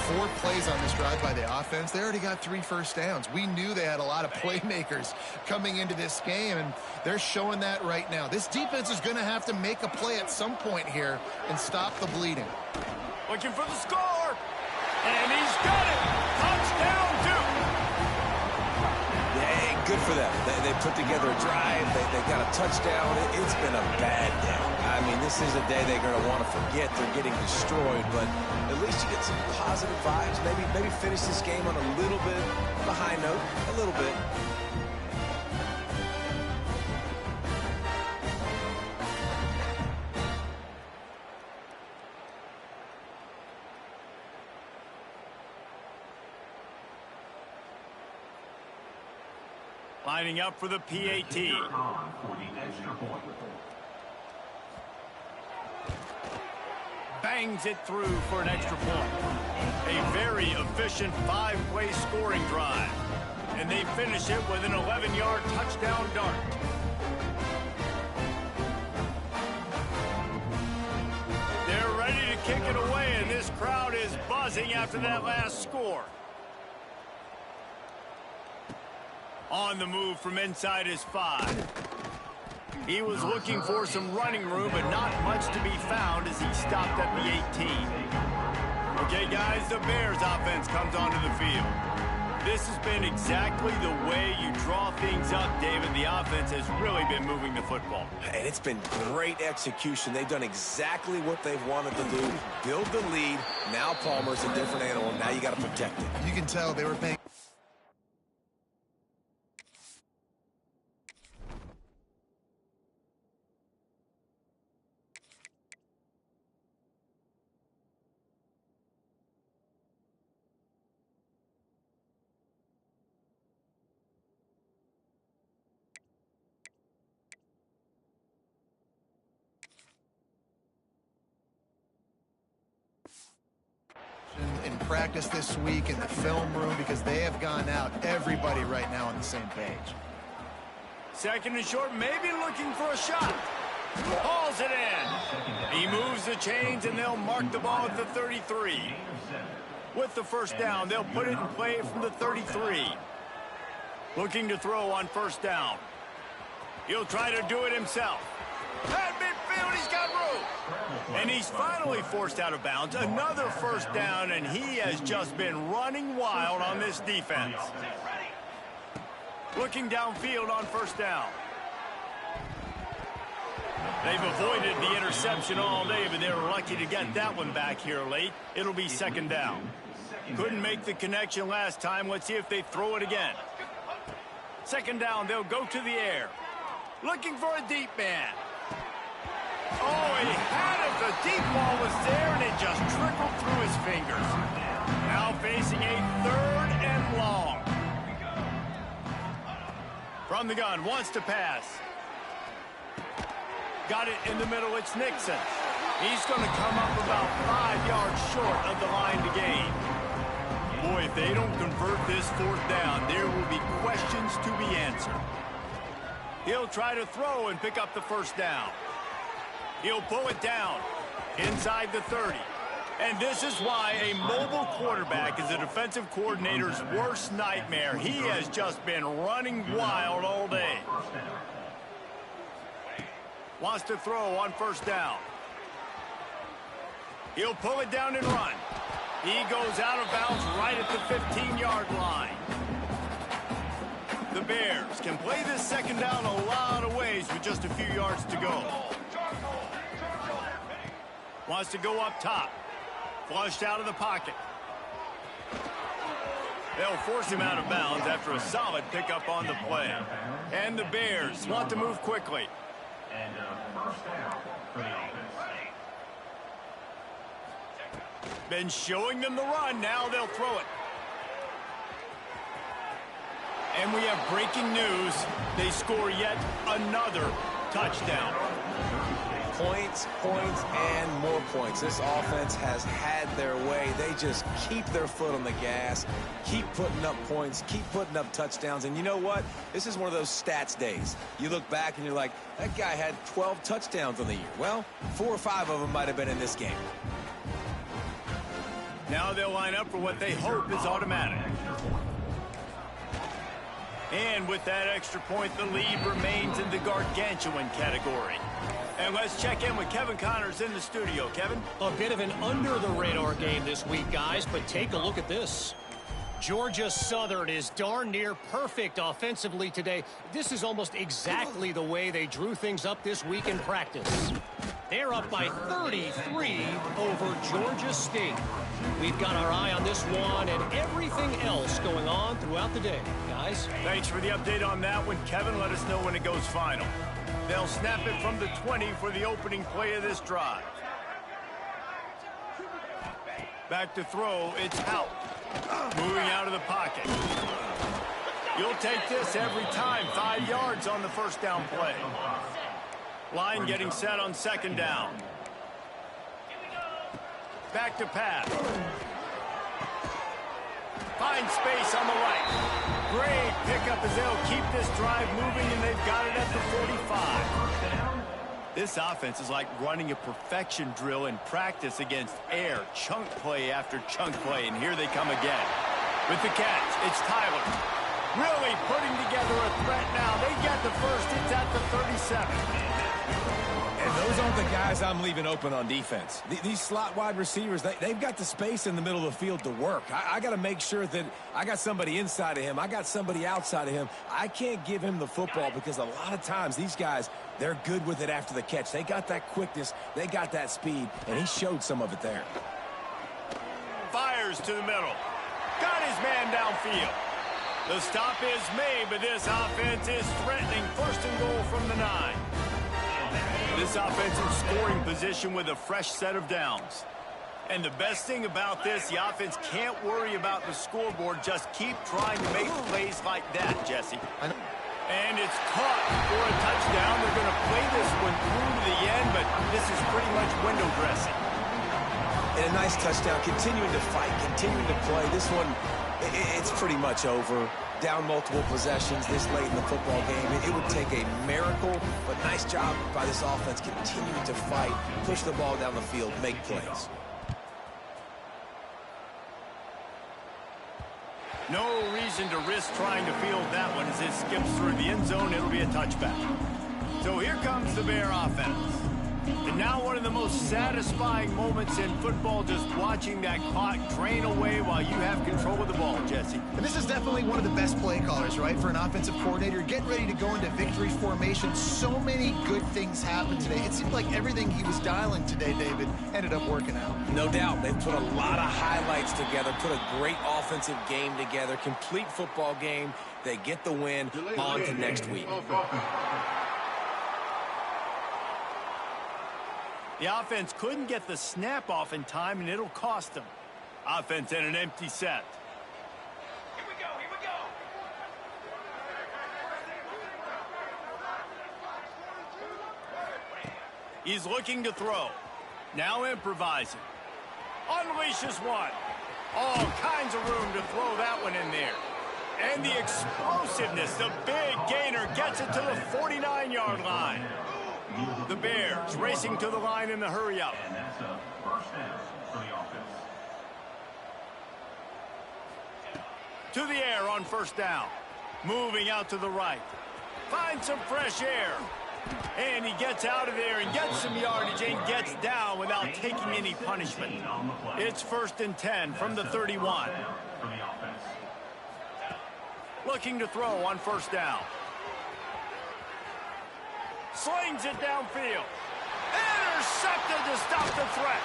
4 plays on this drive by the offense. They already got 3 first downs. We knew they had a lot of playmakers coming into this game, and they're showing that right now. This defense is going to have to make a play at some point here and stop the bleeding. Looking for the score, and he's got it. Touchdown, Duke. Yeah, hey, good for them. They put together a drive. They got a touchdown. It's been a bad day. I mean, this is a day they're going to want to forget. They're getting destroyed, but at least you get some positive vibes. Maybe finish this game on a little bit of a high note, a little bit. Lining up for the PAT. Bangs it through for an extra point. A very efficient 5-play scoring drive. And they finish it with an 11-yard touchdown dart. They're ready to kick it away, and this crowd is buzzing after that last score. On the move from inside his 5. He was looking for some running room, but not much to be found as he stopped at the 18. Okay, guys, the Bears offense comes onto the field. This has been exactly the way you draw things up, David. The offense has really been moving the football. And it's been great execution. They've done exactly what they've wanted to do. Build the lead. Now Palmer's a different animal. Now you got to protect it. You can tell they were paying. In practice this week in the film room because they have gone out, everybody right now on the same page. Second and short, maybe looking for a shot. Hauls it in. He moves the chains, and they'll mark the ball at the 33. With the first down, they'll put it in play from the 33. Looking to throw on first down. He'll try to do it himself. At midfield, he's got room. And he's finally forced out of bounds. Another first down, and he has just been running wild on this defense. Looking downfield on first down. They've avoided the interception all day, but they were lucky to get that one back here late. It'll be second down. Couldn't make the connection last time. Let's see if they throw it again. Second down, they'll go to the air. Looking for a deep man. Oh, he had it. The deep ball was there, and it just trickled through his fingers. Now facing a third and long. From the gun, wants to pass. Got it in the middle, it's Nixon. He's going to come up about 5 yards short of the line to gain. Boy, if they don't convert this fourth down, there will be questions to be answered. He'll try to throw and pick up the first down. He'll pull it down inside the 30. And this is why a mobile quarterback is a defensive coordinator's worst nightmare. He has just been running wild all day. Wants to throw on first down. He'll pull it down and run. He goes out of bounds right at the 15-yard line. The Bears can play this second down a lot of ways with just a few yards to go. Wants to go up top. Flushed out of the pocket. They'll force him out of bounds after a solid pickup on the play. And the Bears want to move quickly. And first down for the offense. Been showing them the run. Now they'll throw it. And we have breaking news. They score yet another touchdown. Points, points, and more points. This offense has had their way. They just keep their foot on the gas, keep putting up points, keep putting up touchdowns. And you know what? This is one of those stats days. You look back and you're like, that guy had 12 touchdowns on the year. Well, 4 or 5 of them might have been in this game. Now they'll line up for what they hope is automatic. And with that extra point, the lead remains in the gargantuan category. And let's check in with Kevin Connors in the studio. Kevin? A bit of an under-the-radar game this week, guys, but take a look at this. Georgia Southern is darn near perfect offensively today. This is almost exactly the way they drew things up this week in practice. They're up by 33 over Georgia State. We've got our eye on this one and everything else going on throughout the day, guys. Thanks for the update on that one, Kevin. Let us know when it goes final. They'll snap it from the 20 for the opening play of this drive. Back to throw, it's out. Moving out of the pocket. You'll take this every time. 5 yards on the first down play. Line getting set on second down. Back to pass. Finds space on the right. Great pickup as they'll keep this drive moving, and they've got it at the 45. This offense is like running a perfection drill in practice against air. Chunk play after chunk play, and here they come again. With the catch, it's Tyler. Really putting together a threat now. They get the first. It's at the 37. And those aren't the guys I'm leaving open on defense. These slot wide receivers, they've got the space in the middle of the field to work. I got to make sure that I got somebody inside of him. I got somebody outside of him. I can't give him the football because a lot of times these guys, they're good with it after the catch. They got that quickness. They got that speed, and he showed some of it there. Fires to the middle. Got his man downfield. The stop is made, but this offense is threatening. First and goal from the 9. This offensive scoring position with a fresh set of downs. And the best thing about this, the offense can't worry about the scoreboard. Just keep trying to make plays like that, Jesse. And it's caught for a touchdown. They're going to play this one through to the end, but this is pretty much window dressing. And a nice touchdown, continuing to fight, continuing to play. This one, it's pretty much over. Down multiple possessions this late in the football game. It would take a miracle, but nice job by this offense continuing to fight, push the ball down the field, make plays. No reason to risk trying to field that one as it skips through the end zone. It'll be a touchback. So here comes the Bear offense. And now one of the most satisfying moments in football, just watching that clock drain away while you have control of the ball, Jesse. And this is definitely one of the best play callers, right, for an offensive coordinator. Getting ready to go into victory formation. So many good things happened today. It seemed like everything he was dialing today, David, ended up working out. No doubt. They've put a lot of highlights together, put a great offensive game together, complete football game. They get the win. On to next week. The offense couldn't get the snap off in time, and it'll cost them. Offense in an empty set. Here we go, here we go. He's looking to throw. Now improvising. Unleashes one. All kinds of room to throw that one in there. And the explosiveness, the big gainer gets it to the 49-yard line. The Bears racing to the line in the hurry up. And that's a first down for the offense. To the air on first down. Moving out to the right. Finds some fresh air. And he gets out of there and gets some yardage and gets down without taking any punishment. It's 1st and 10 from the 31. For the offense. Looking to throw on first down. Slings it downfield. Intercepted to stop the threat.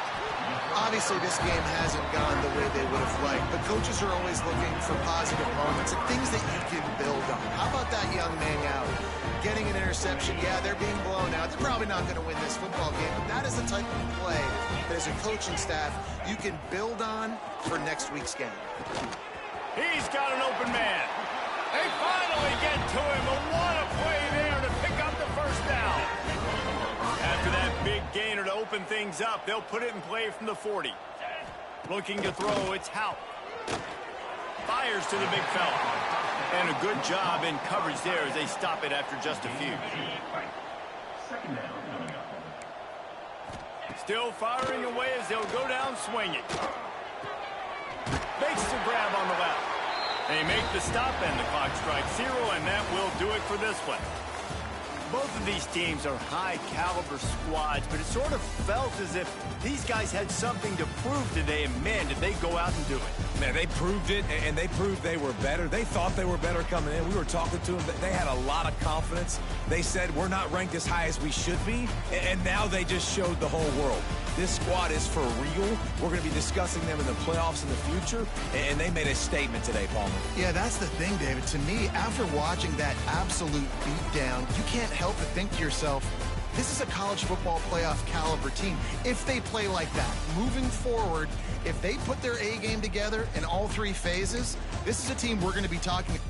Obviously, this game hasn't gone the way they would have liked, but coaches are always looking for positive moments and things that you can build on. How about that young man out? Getting an interception, yeah, they're being blown out. They're probably not going to win this football game, but that is the type of play that as a coaching staff you can build on for next week's game. He's got an open man. They finally get to him, but what a play there to pick up the first down. After that big gainer to open things up, they'll put it in play from the 40. Looking to throw, it's Hout. Fires to the big fella. And a good job in coverage there as they stop it after just a few. Second down coming up. Still firing away as they'll go down swinging. Makes the grab on the left. They make the stop and the clock strikes 0, and that will do it for this one. Both of these teams are high-caliber squads, but it sort of felt as if these guys had something to prove today, and man, did they go out and do it. Man, they proved it, and they proved they were better. They thought they were better coming in. We were talking to them. They had a lot of confidence. They said, we're not ranked as high as we should be, and now they just showed the whole world. This squad is for real. We're going to be discussing them in the playoffs in the future, and they made a statement today, Palmer. Yeah, that's the thing, David. To me, after watching that absolute beatdown, you can't help but think to yourself, this is a college football playoff caliber team. If they play like that, moving forward, if they put their A game together in all three phases, this is a team we're going to be talking about.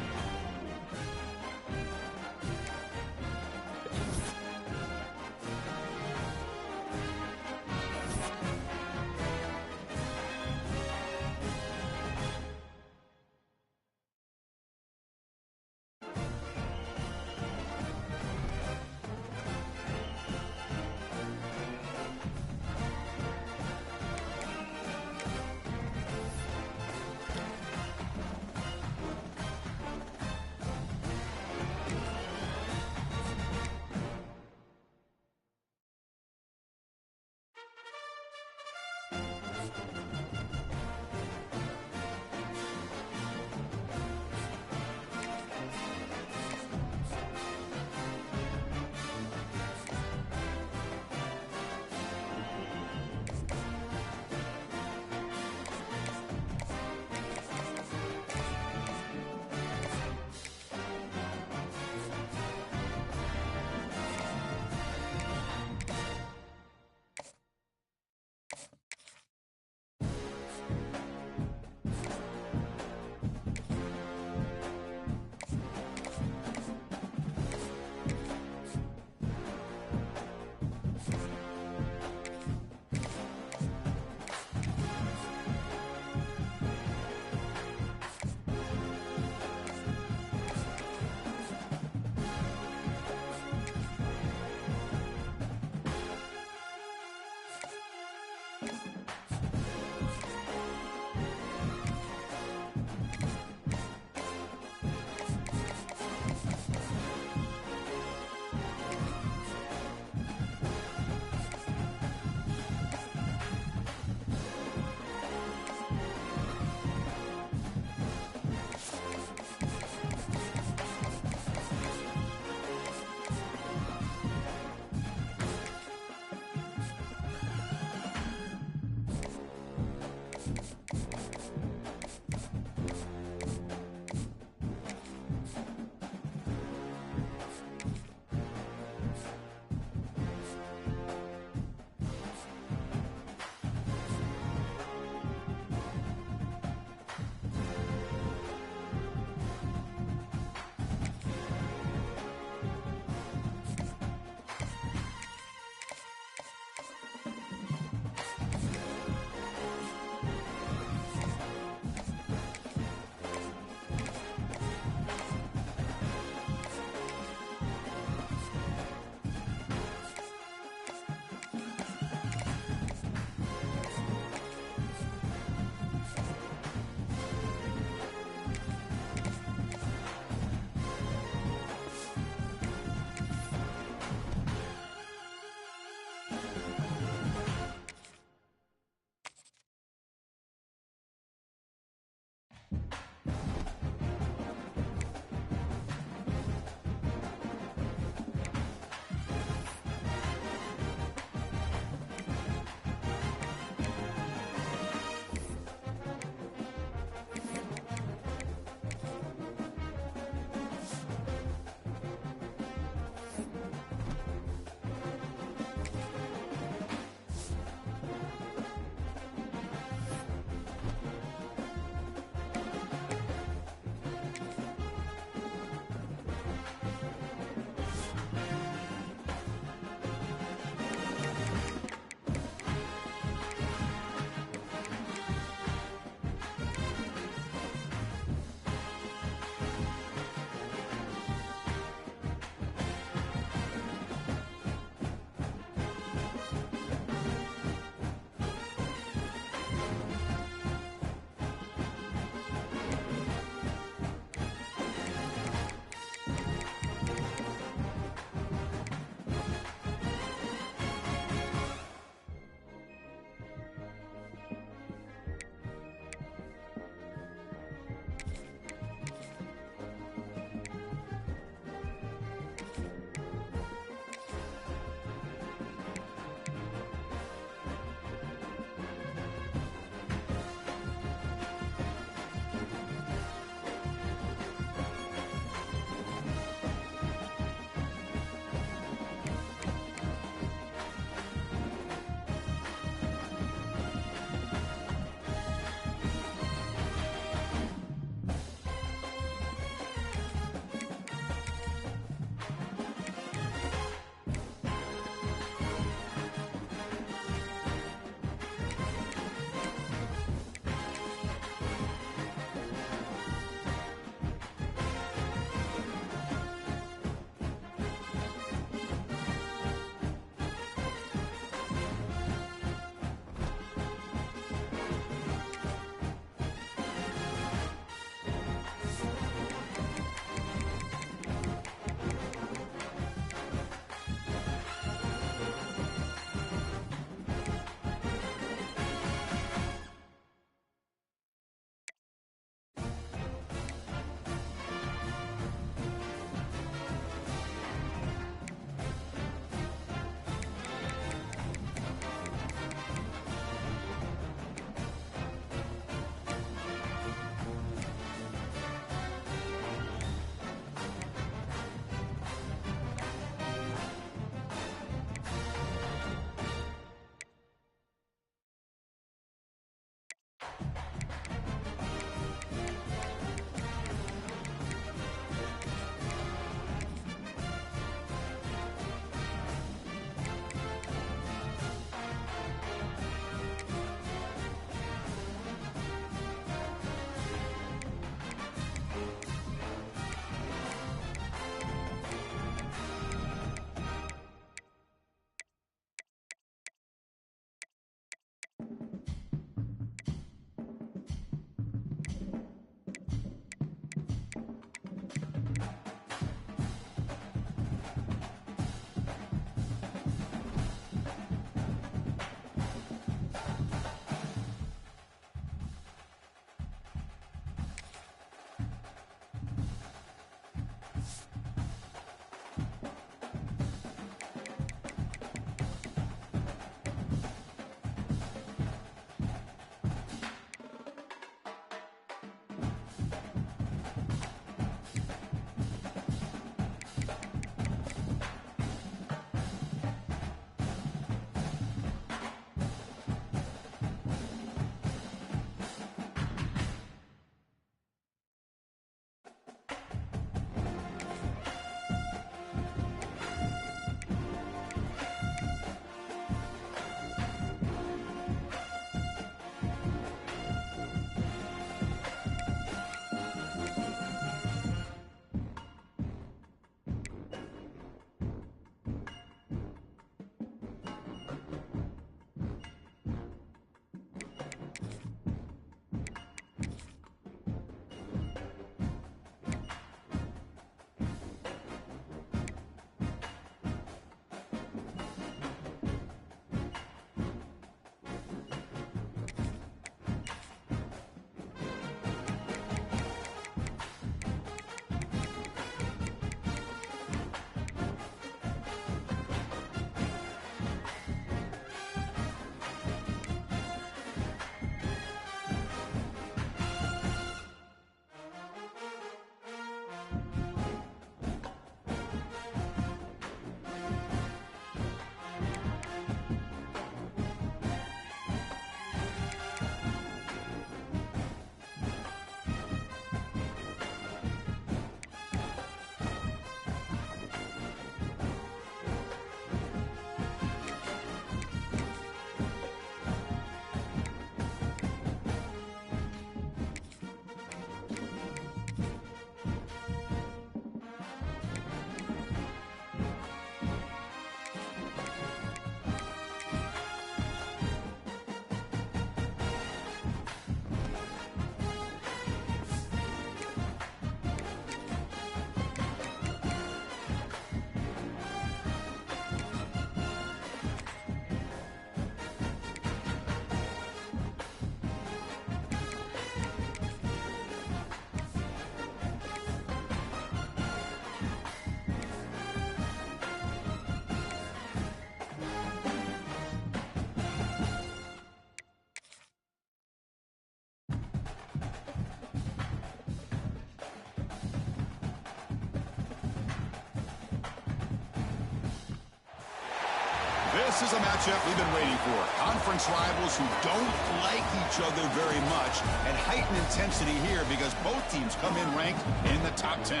This is a matchup we've been waiting for. Conference rivals who don't like each other very much, and heightened intensity here because both teams come in ranked in the top 10.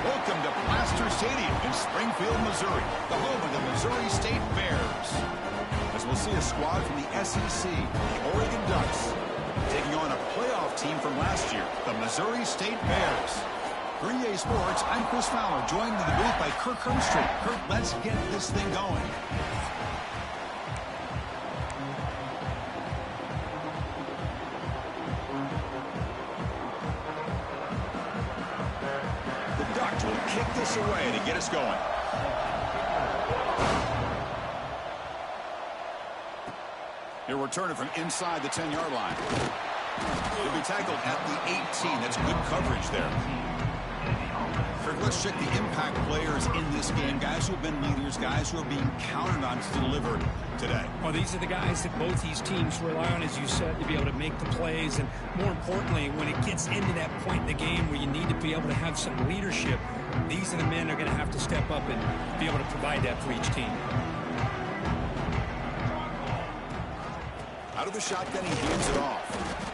Welcome to Plaster Stadium in Springfield, Missouri, the home of the Missouri State Bears. As we'll see a squad from the SEC, the Oregon Ducks, taking on a playoff team from last year, the Missouri State Bears. For EA Sports, I'm Chris Fowler, joined in the booth by Kirk Herbstreit. Kirk, let's get this thing going. The Ducks will kick this away to get us going. He'll return it from inside the 10-yard line. He'll be tackled at the 18. That's good coverage there. Let's check the impact players in this game, guys who have been leaders, guys who are being counted on to deliver today. Well, these are the guys that both these teams rely on, as you said, to be able to make the plays. And more importantly, when it gets into that point in the game where you need to be able to have some leadership, these are the men that are going to have to step up and be able to provide that for each team. Out of the shotgun, he hands it off.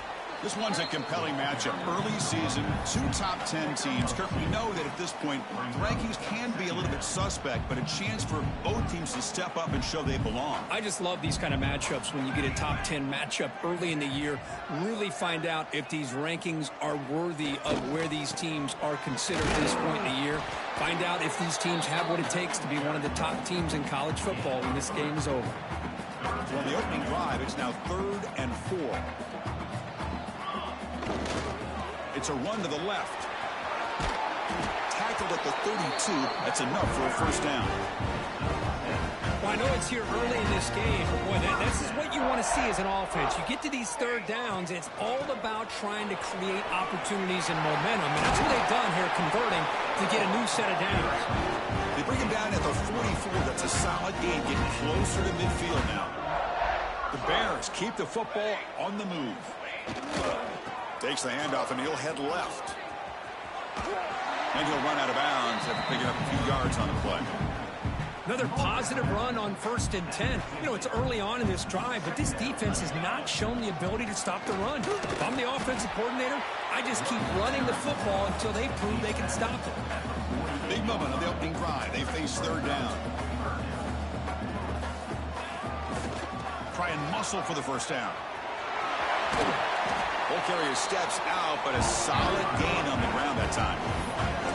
This one's a compelling matchup. Early season, 2 top 10 teams. Kirk, we know that at this point, the rankings can be a little bit suspect, but a chance for both teams to step up and show they belong. I just love these kind of matchups when you get a top 10 matchup early in the year. Really find out if these rankings are worthy of where these teams are considered at this point in the year. Find out if these teams have what it takes to be one of the top teams in college football when this game is over. So on the opening drive, it's now 3rd and 4. It's a run to the left. Tackled at the 32. That's enough for a first down. Well, I know it's here early in this game, but boy, this is what you want to see as an offense. You get to these 3rd downs, it's all about trying to create opportunities and momentum, and that's what they've done here, converting to get a new set of downs. They bring him down at the 44. That's a solid gain, getting closer to midfield now. The Bears keep the football on the move. Takes the handoff, and he'll head left. And he'll run out of bounds after picking up a few yards on the play. Another positive run on 1st and 10. You know, it's early on in this drive, but this defense has not shown the ability to stop the run. If I'm the offensive coordinator, I just keep running the football until they prove they can stop it. Big moment on the opening drive. They face 3rd down. Try and muscle for the first down. Ball carrier steps out, but a solid gain on the ground that time.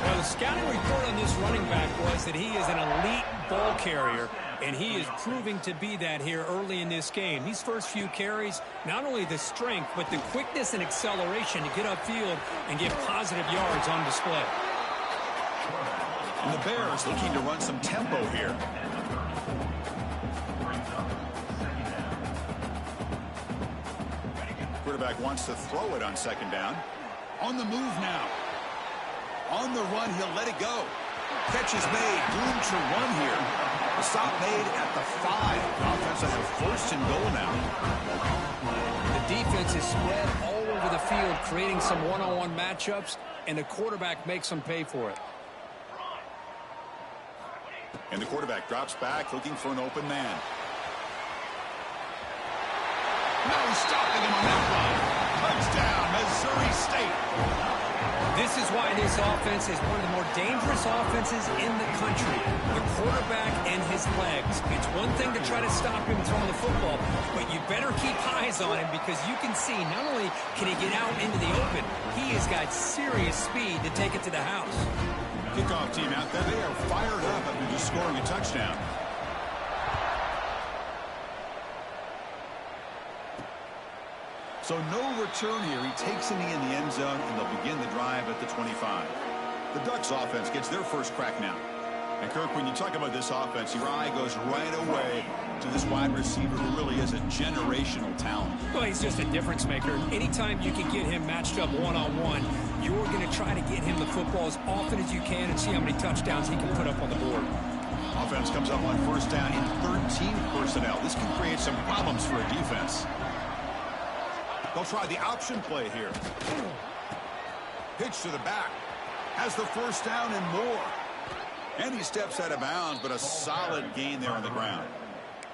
Well, the scouting report on this running back was that he is an elite ball carrier, and he is proving to be that here early in this game. These first few carries, not only the strength, but the quickness and acceleration to get upfield and get positive yards on display. And the Bears looking to run some tempo here. Quarterback wants to throw it on 2nd down. On the move now. On the run, he'll let it go. Catch is made. Room to run here. The stop made at the 5. The offense will have 1st and goal now. The defense is spread all over the field, creating some one-on-one matchups, and the quarterback makes them pay for it. And the quarterback drops back, looking for an open man. No stopping him on that run. Touchdown, Missouri State. This is why this offense is one of the more dangerous offenses in the country. The quarterback and his legs. It's one thing to try to stop him throwing the football, but you better keep eyes on him because you can see not only can he get out into the open, he has got serious speed to take it to the house. Kickoff team out there. They are fired up after just scoring a touchdown. So no return here. He takes it in the end zone, and they'll begin the drive at the 25. The Ducks offense gets their first crack now. And, Kirk, when you talk about this offense, your eye goes right away to this wide receiver who really is a generational talent. Well, he's just a difference maker. Anytime you can get him matched up one-on-one, you're going to try to get him the football as often as you can and see how many touchdowns he can put up on the board. Offense comes up on 1st down in 13 personnel. This can create some problems for a defense. They'll try the option play here. Pitch to the back. Has the 1st down and more. And he steps out of bounds, but a solid gain there on the ground.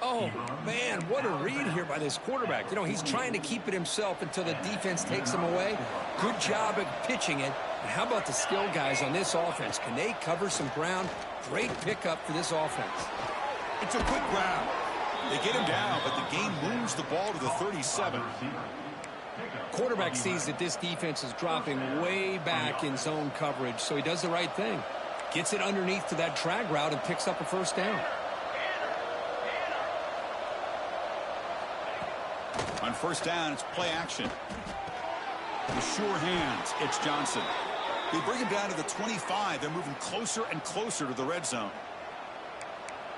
Oh, man, what a read here by this quarterback. You know, he's trying to keep it himself until the defense takes him away. Good job at pitching it. And how about the skill guys on this offense? Can they cover some ground? Great pickup for this offense. It's a quick grab. They get him down, but the game moves the ball to the 37. Quarterback sees that this defense is dropping way back in zone coverage, so he does the right thing. Gets it underneath to that drag route and picks up a first down. On first down, it's play action. With sure hands, it's Johnson. They bring him down to the 25. They're moving closer and closer to the red zone.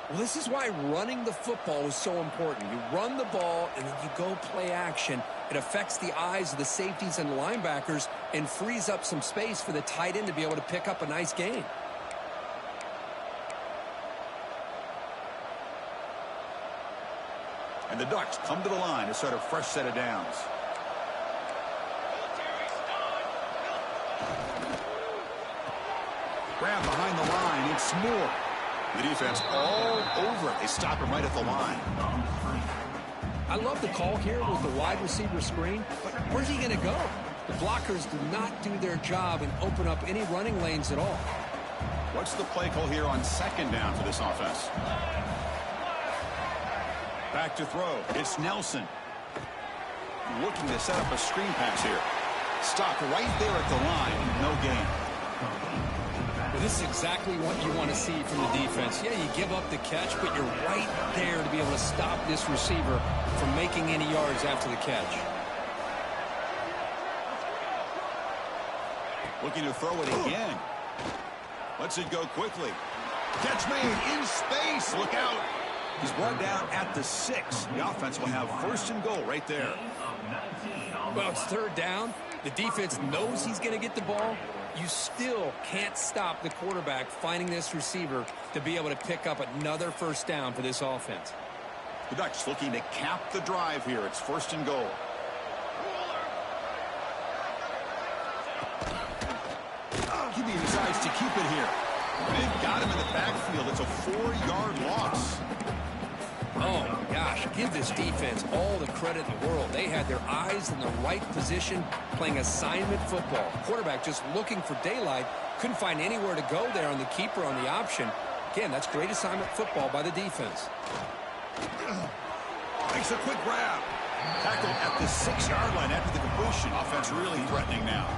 Well, this is why running the football is so important. You run the ball, and then you go play action. It affects the eyes of the safeties and linebackers and frees up some space for the tight end to be able to pick up a nice gain. And the Ducks come to the line to start a fresh set of downs. Grab behind the line. It's Moore. The defense all over it. They stop him right at the line. I love the call here with the wide receiver screen, but where's he going to go? The blockers do not do their job and open up any running lanes at all. What's the play call here on second down for this offense? Back to throw. It's Nelson. Looking to set up a screen pass here. Stopped right there at the line. No gain. Well, this is exactly what you want to see from the defense. Yeah, you give up the catch, but you're right there to be able to stop this receiver from making any yards after the catch. Looking to throw it again. Lets it go quickly. Catch made in space. Look out. He's brought down at the 6. The offense will have first and goal right there. Well, it's third down. The defense knows he's going to get the ball. You still can't stop the quarterback finding this receiver to be able to pick up another first down for this offense. The Ducks looking to cap the drive here. It's first and goal. He decides to keep it here. They've got him in the backfield. It's a 4-yard loss. Oh, my gosh. Give this defense all the credit in the world. They had their eyes in the right position playing assignment football. Quarterback just looking for daylight. Couldn't find anywhere to go there on the keeper on the option. Again, that's great assignment football by the defense. Makes a quick grab. Tackled at the 6-yard line after the completion. Offense really threatening now.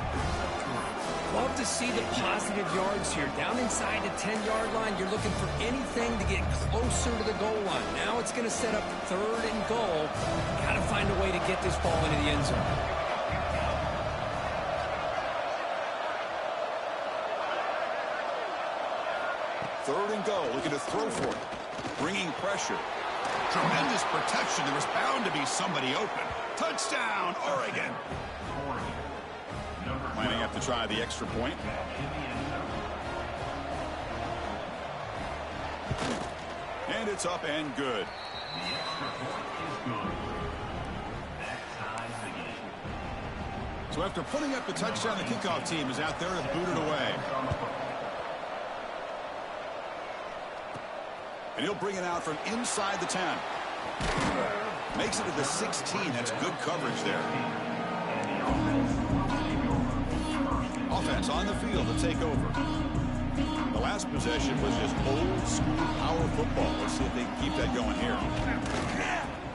Love to see the positive yards here. Down inside the 10-yard line, you're looking for anything to get closer to the goal line. Now it's going to set up third and goal. Got to find a way to get this ball into the end zone. Third and goal, looking to throw for it. Bringing pressure. Tremendous protection. There was bound to be somebody open. Touchdown, Oregon. Lining up to try the extra point. And it's up and good. So after putting up the touchdown, the kickoff team is out there to boot it away. And he'll bring it out from inside the 10. Makes it to the 16. That's good coverage there. Offense on the field to take over. The last possession was just old school power football. Let's see if they can keep that going here.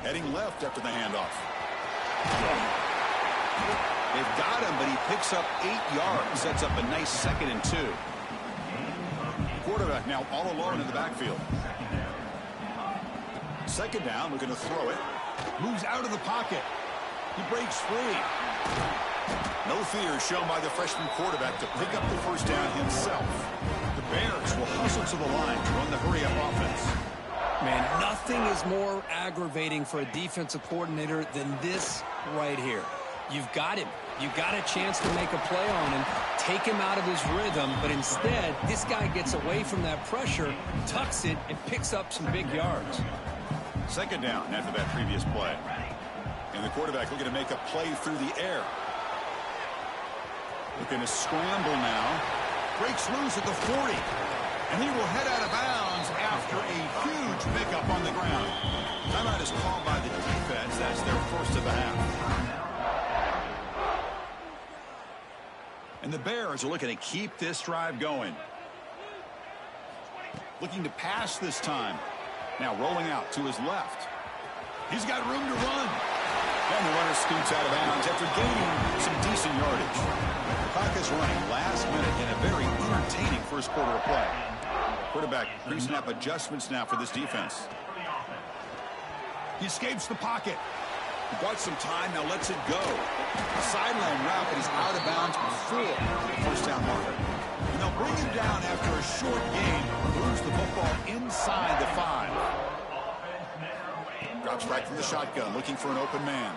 Heading left after the handoff. They've got him, but he picks up 8 yards. Sets up a nice 2nd and 2. Quarterback now all alone in the backfield. Second down, looking to throw it. Moves out of the pocket. He breaks free. No fear shown by the freshman quarterback to pick up the first down himself. The Bears will hustle to the line to run the hurry-up offense. Man, nothing is more aggravating for a defensive coordinator than this right here. You've got him. You've got a chance to make a play on him, take him out of his rhythm, but instead, this guy gets away from that pressure, tucks it, and picks up some big yards. Second down after that previous play. And the quarterback looking to make a play through the air. Looking to scramble now. Breaks loose at the 40. And he will head out of bounds after a huge pickup on the ground. Timeout is called by the defense. That's their first of the half. And the Bears are looking to keep this drive going. Looking to pass this time. Now rolling out to his left. He's got room to run. And the runner scoots out of bounds after gaining some decent yardage. The clock is running last minute in a very entertaining first quarter of play. Quarterback pre-snap adjustments now for this defense. He escapes the pocket. He bought some time, now lets it go. A sideline route, but he's out of bounds before the first down marker. And they'll bring him down after a short gain. Moves the football inside the 5. Drops back from the shotgun, looking for an open man.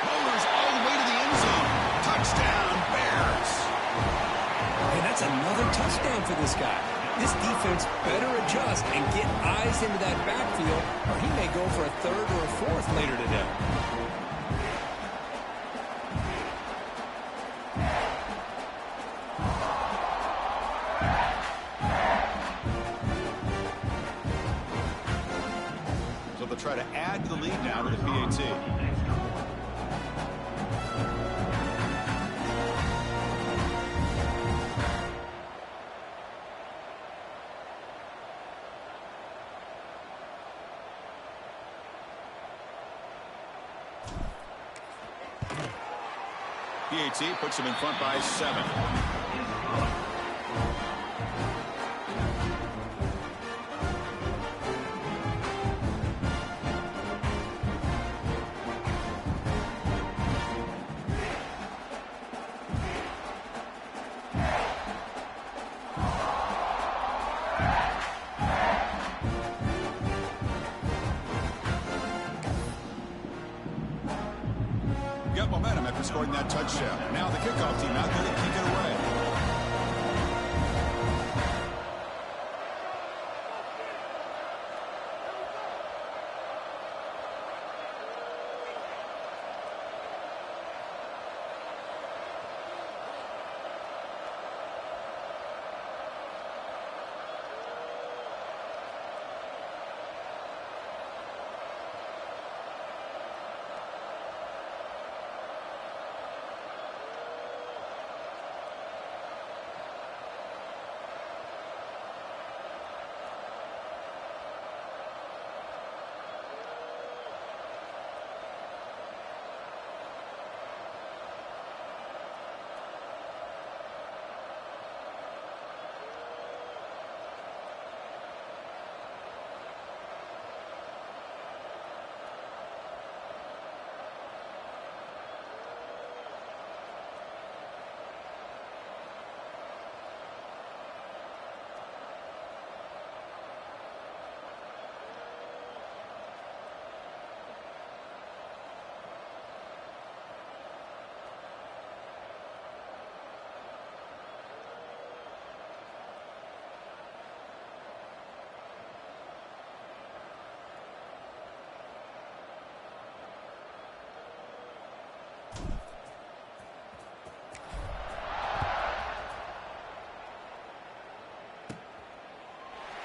Rolls all the way to the end zone. Touchdown, Bears. And that's another touchdown for this guy. This defense better adjust and get eyes into that backfield, or he may go for a third or a fourth later today. So they'll try to add to the lead now to the PAT. PAT puts him in front by 7. Got momentum after scoring that touchdown. Now the kickoff team out there to kick it away.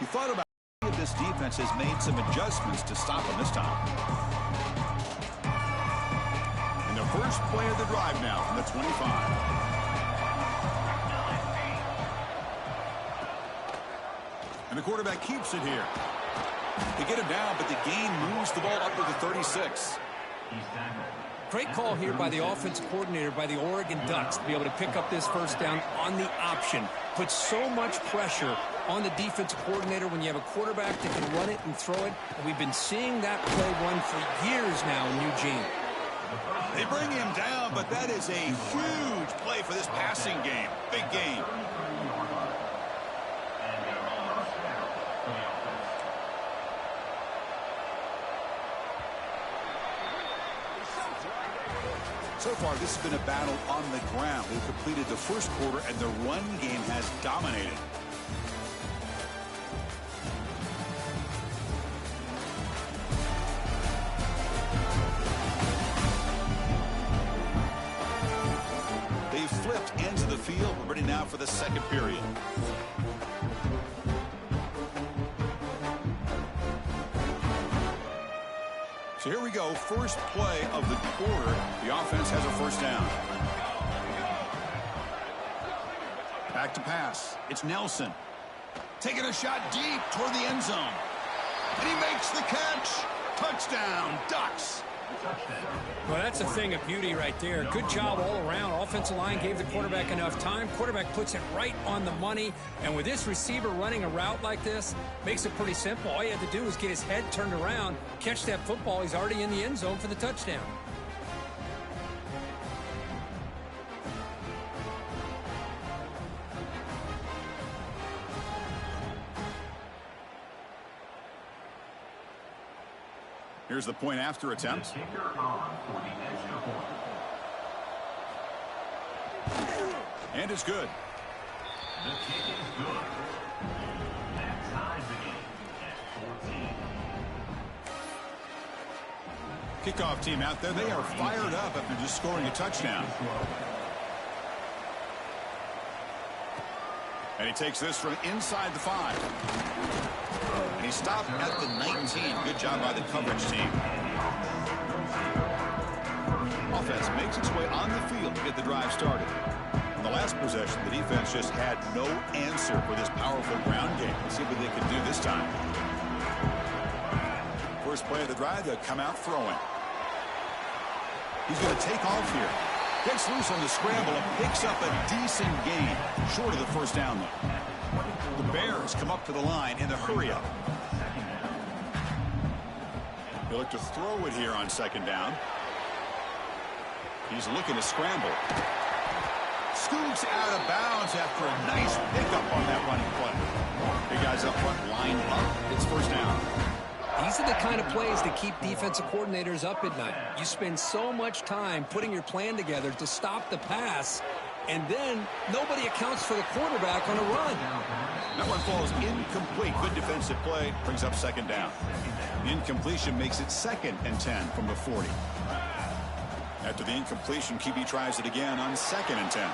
You thought about if this defense has made some adjustments to stop him this time. And the first play of the drive now from the 25. And the quarterback keeps it here. They get him down, but the gain moves the ball up to the 36. Great call here by the offensive coordinator by the Oregon Ducks to be able to pick up this first down on the option. Puts so much pressure on the defensive coordinator when you have a quarterback that can run it and throw it. And we've been seeing that play run for years now in Eugene. They bring him down, but that is a huge play for this passing game. Big game. So far, this has been a battle on the ground. They've completed the first quarter, and the run game has dominated. They've flipped ends of the field, but ready now now for the second period. So here we go, first play of the quarter. The offense has a first down. Back to pass. It's Nelson. Taking a shot deep toward the end zone. And he makes the catch. Touchdown, Ducks. Well, that's a thing of beauty right there. Good job all around. Offensive line gave the quarterback enough time. Quarterback puts it right on the money. And with this receiver running a route like this, makes it pretty simple. All you have to do is get his head turned around, catch that football. He's already in the end zone for the touchdown. Here's the point after attempt. And it's good. The kick is good. That ties the game at 14. Kickoff team out there, they are fired up after just scoring a touchdown. And he takes this from inside the 5. And he stopped at the 19. Good job by the coverage team. Offense makes its way on the field to get the drive started. In the last possession, the defense just had no answer for this powerful ground game. Let's see what they can do this time. First play of the drive, they'll come out throwing. He's going to take off here. Gets loose on the scramble and picks up a decent gain. Short of the first down, though. The Bears come up to the line in the hurry-up. He'll look to throw it here on second down. He's looking to scramble. Scoots out of bounds after a nice pickup on that running play. Big guys up front, line up. It's first down. These are the kind of plays that keep defensive coordinators up at night. You spend so much time putting your plan together to stop the pass, and then nobody accounts for the quarterback on a run. That one falls incomplete. Good defensive play. Brings up second down. The incompletion makes it 2nd and 10 from the 40. After the incompletion, QB tries it again on 2nd and 10.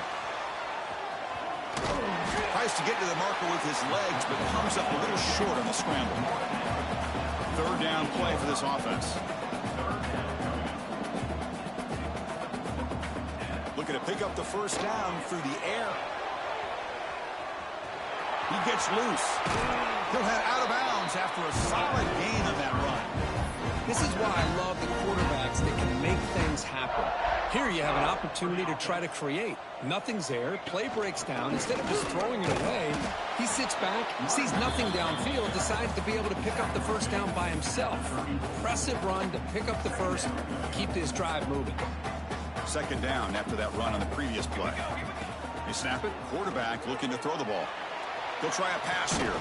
Tries to get to the marker with his legs, but comes up a little short on the scramble. Third down play for this offense. Looking to pick up the first down through the air. He gets loose. He'll head out of bounds after a solid gain on that run. This is why I love the quarterbacks that can make things happen. Here you have an opportunity to try to create. Nothing's there. Play breaks down. Instead of just throwing it away, he sits back, sees nothing downfield, decides to be able to pick up the first down by himself. Impressive run to pick up the first, keep this drive moving. Second down after that run on the previous play. They snap it. Quarterback looking to throw the ball. He'll try a pass here.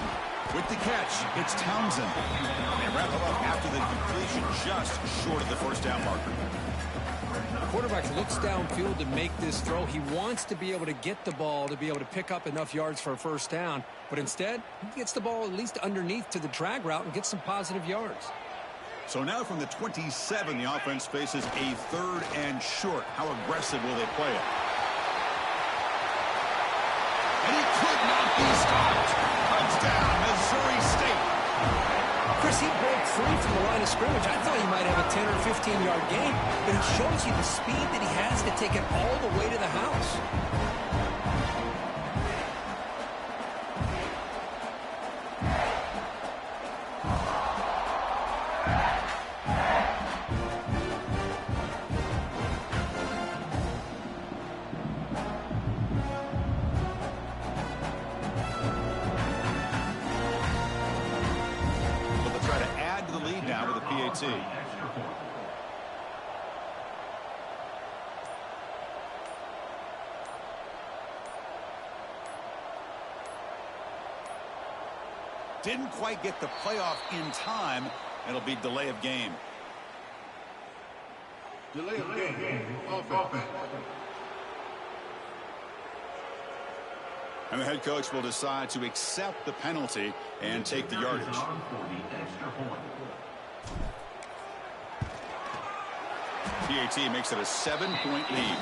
With the catch, it's Townsend. They wrap him up after the completion, just short of the first down marker. The quarterback looks downfield to make this throw. He wants to be able to get the ball to be able to pick up enough yards for a first down. But instead, he gets the ball at least underneath to the drag route and gets some positive yards. So now from the 27, the offense faces a 3rd and short. How aggressive will they play it? And he could not be stopped. Touchdown, Missouri State. Chris, he broke free from the line of scrimmage. I thought he might have a 10 or 15-yard gain, but it shows you the speed that he has to take it all the way to the house. Didn't quite get the playoff in time. It'll be delay of game. Delay of game. Offense. And the head coach will decide to accept the penalty and take the yardage. PAT makes it a 7-point lead.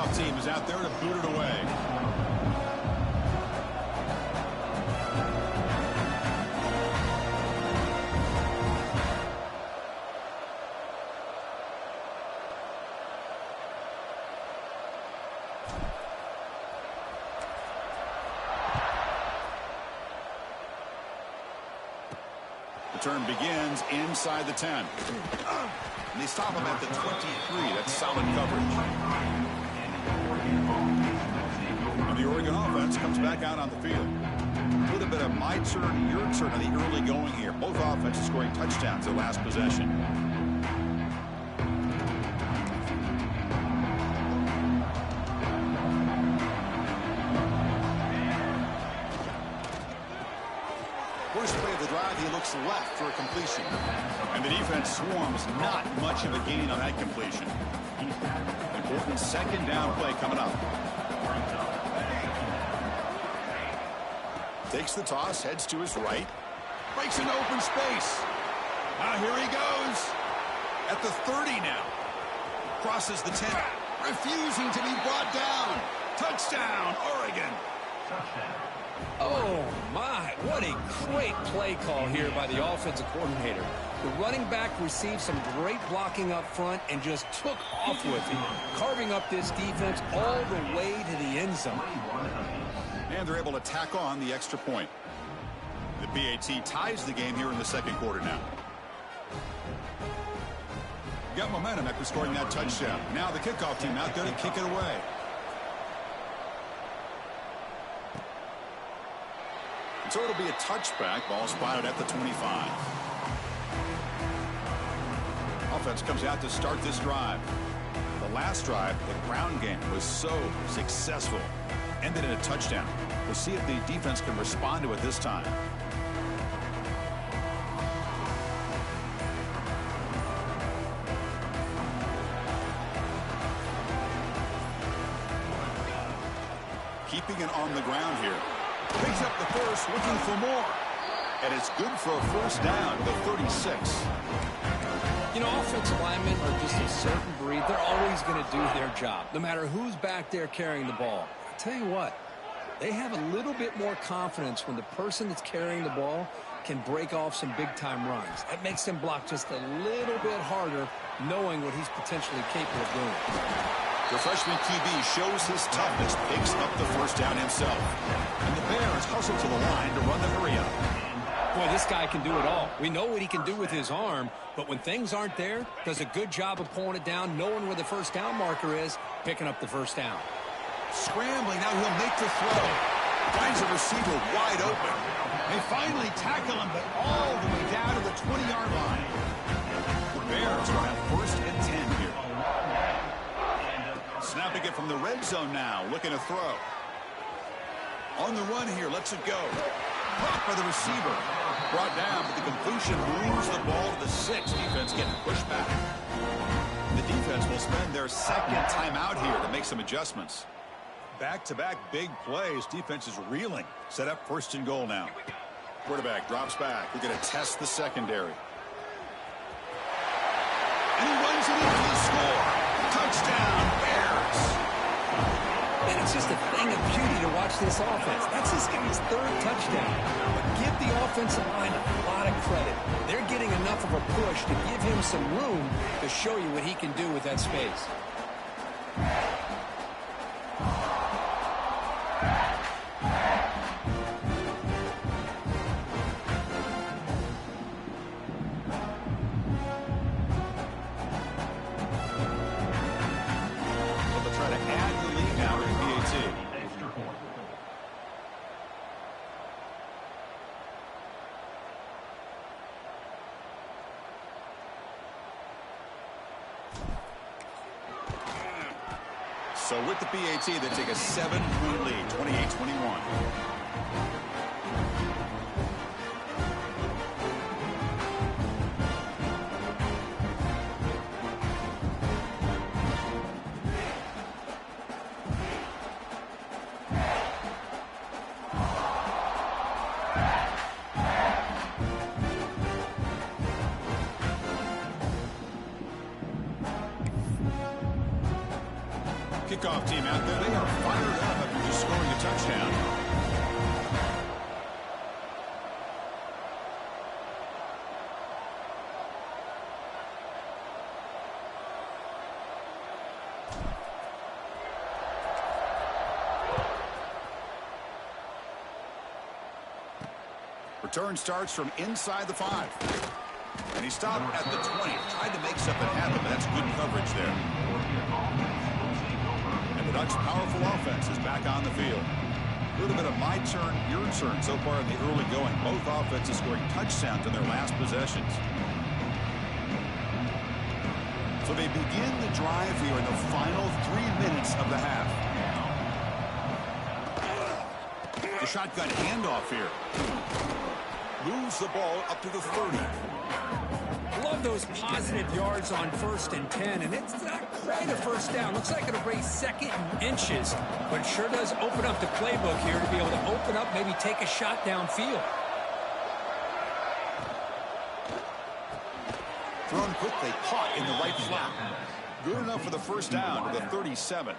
kickoff team is out there to boot it away. Turn begins inside the 10. And they stop him at the 23. That's solid coverage. And the Oregon offense comes back out on the field. A little bit of my turn, your turn on the early going here. Both offenses scoring touchdowns their last possession. First play of the drive, he looks left for a completion. And the defense swarms. Not much of a gain on that completion. Important second down play coming up. Takes the toss, heads to his right. Breaks into open space. Now here he goes. At the 30 now. Crosses the 10. Refusing to be brought down. Touchdown, Oregon. Oh, my. What a great play call here by the offensive coordinator. The running back received some great blocking up front and just took off with it, carving up this defense all the way to the end zone. And they're able to tack on the extra point. The PAT ties the game here in the second quarter now. Got momentum after scoring that touchdown. Now the kickoff team out there to kick it away. So it'll be a touchback. Ball spotted at the 25. Offense comes out to start this drive. The last drive, the ground game, was so successful. Ended in a touchdown. We'll see if the defense can respond to it this time. Keeping it on the ground here. Picks up the first, looking for more. And it's good for a first down, the 36. You know, offensive linemen are just a certain breed. They're always going to do their job, no matter who's back there carrying the ball. I tell you what, they have a little bit more confidence when the person that's carrying the ball can break off some big-time runs. That makes them block just a little bit harder, knowing what he's potentially capable of doing. The freshman QB shows his toughness, picks up the first down himself. And the Bears hustle to the line to run the hurry-up. Boy, this guy can do it all. We know what he can do with his arm, but when things aren't there, does a good job of pulling it down, knowing where the first down marker is, picking up the first down. Scrambling, now he'll make the throw. Finds a receiver wide open. They finally tackle him, but all the way down to the 20-yard line. The Bears will have first and 10 here. Snapping it from the red zone now, looking to throw. On the run here, lets it go. Caught by the receiver. Brought down, but the completion moves the ball to the 6. Defense getting pushed back. The defense will spend their second timeout here to make some adjustments. Back-to-back big plays. Defense is reeling. Set up first and goal now. Quarterback drops back. We're going to test the secondary. And he runs it into the score. Touchdown, Bears. Man, it's just a thing of beauty to watch this offense. That's this guy's third touchdown. But give the offensive line a lot of credit. They're getting enough of a push to give him some room to show you what he can do with that space. So with the PAT, they take a 7-point lead, 28-21. kickoff team out there. They are fired up after just scoring a touchdown. Return starts from inside the 5. And he stopped at the 20. Tried to make something happen, but that's good coverage there. And the Ducks' powerful offense is back on the field. A little bit of my turn, your turn so far in the early going. Both offenses scoring touchdowns in their last possessions. So they begin the drive here in the final 3 minutes of the half. The shotgun handoff here. Moves the ball up to the 30. Love those positive yards on 1st and 10, and it's not quite a first down. Looks like it'll raise 2nd and inches, but it sure does open up the playbook here to be able to open up, maybe take a shot downfield. Thrown quickly, caught in the right flat. Good enough for the first down to the 37.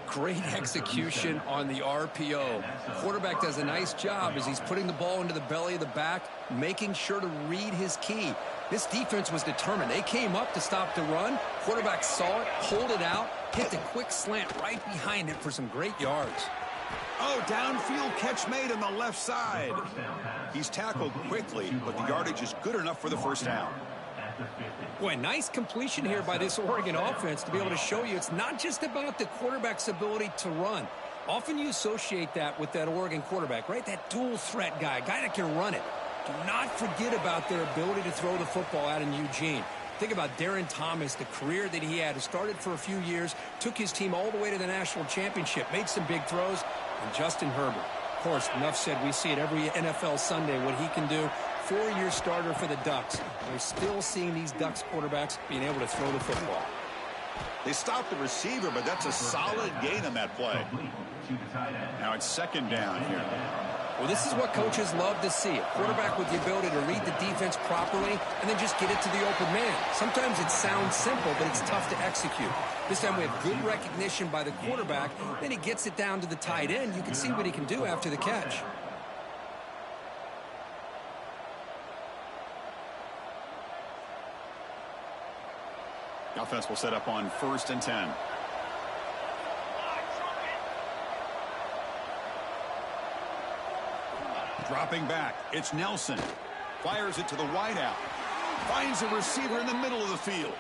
Great execution on the RPO. Quarterback does a nice job as he's putting the ball into the belly of the back, making sure to read his key. This defense was determined. They came up to stop the run. Quarterback saw it, pulled it out, hit the quick slant right behind it for some great yards. Oh, downfield catch made on the left side. He's tackled quickly, but the yardage is good enough for the first down. Boy, nice completion here by this Oregon offense to be able to show you it's not just about the quarterback's ability to run. Often you associate that with that Oregon quarterback, right? That dual threat guy that can run it. Do not forget about their ability to throw the football out in Eugene. Think about Darren Thomas, the career that he had. He started for a few years, took his team all the way to the national championship, made some big throws, and Justin Herbert. Of course, enough said, we see it every NFL Sunday what he can do. 4-year starter for the Ducks. We're still seeing these Ducks quarterbacks being able to throw the football. They stopped the receiver, but that's a solid gain on that play. Now it's 2nd down here. Well, this is what coaches love to see. A quarterback with the ability to read the defense properly and then just get it to the open man. Sometimes it sounds simple, but it's tough to execute. This time we have good recognition by the quarterback. Then he gets it down to the tight end. You can see what he can do after the catch. The offense will set up on 1st and 10. Dropping back, it's Nelson. Fires it to the wideout. Finds a receiver in the middle of the field.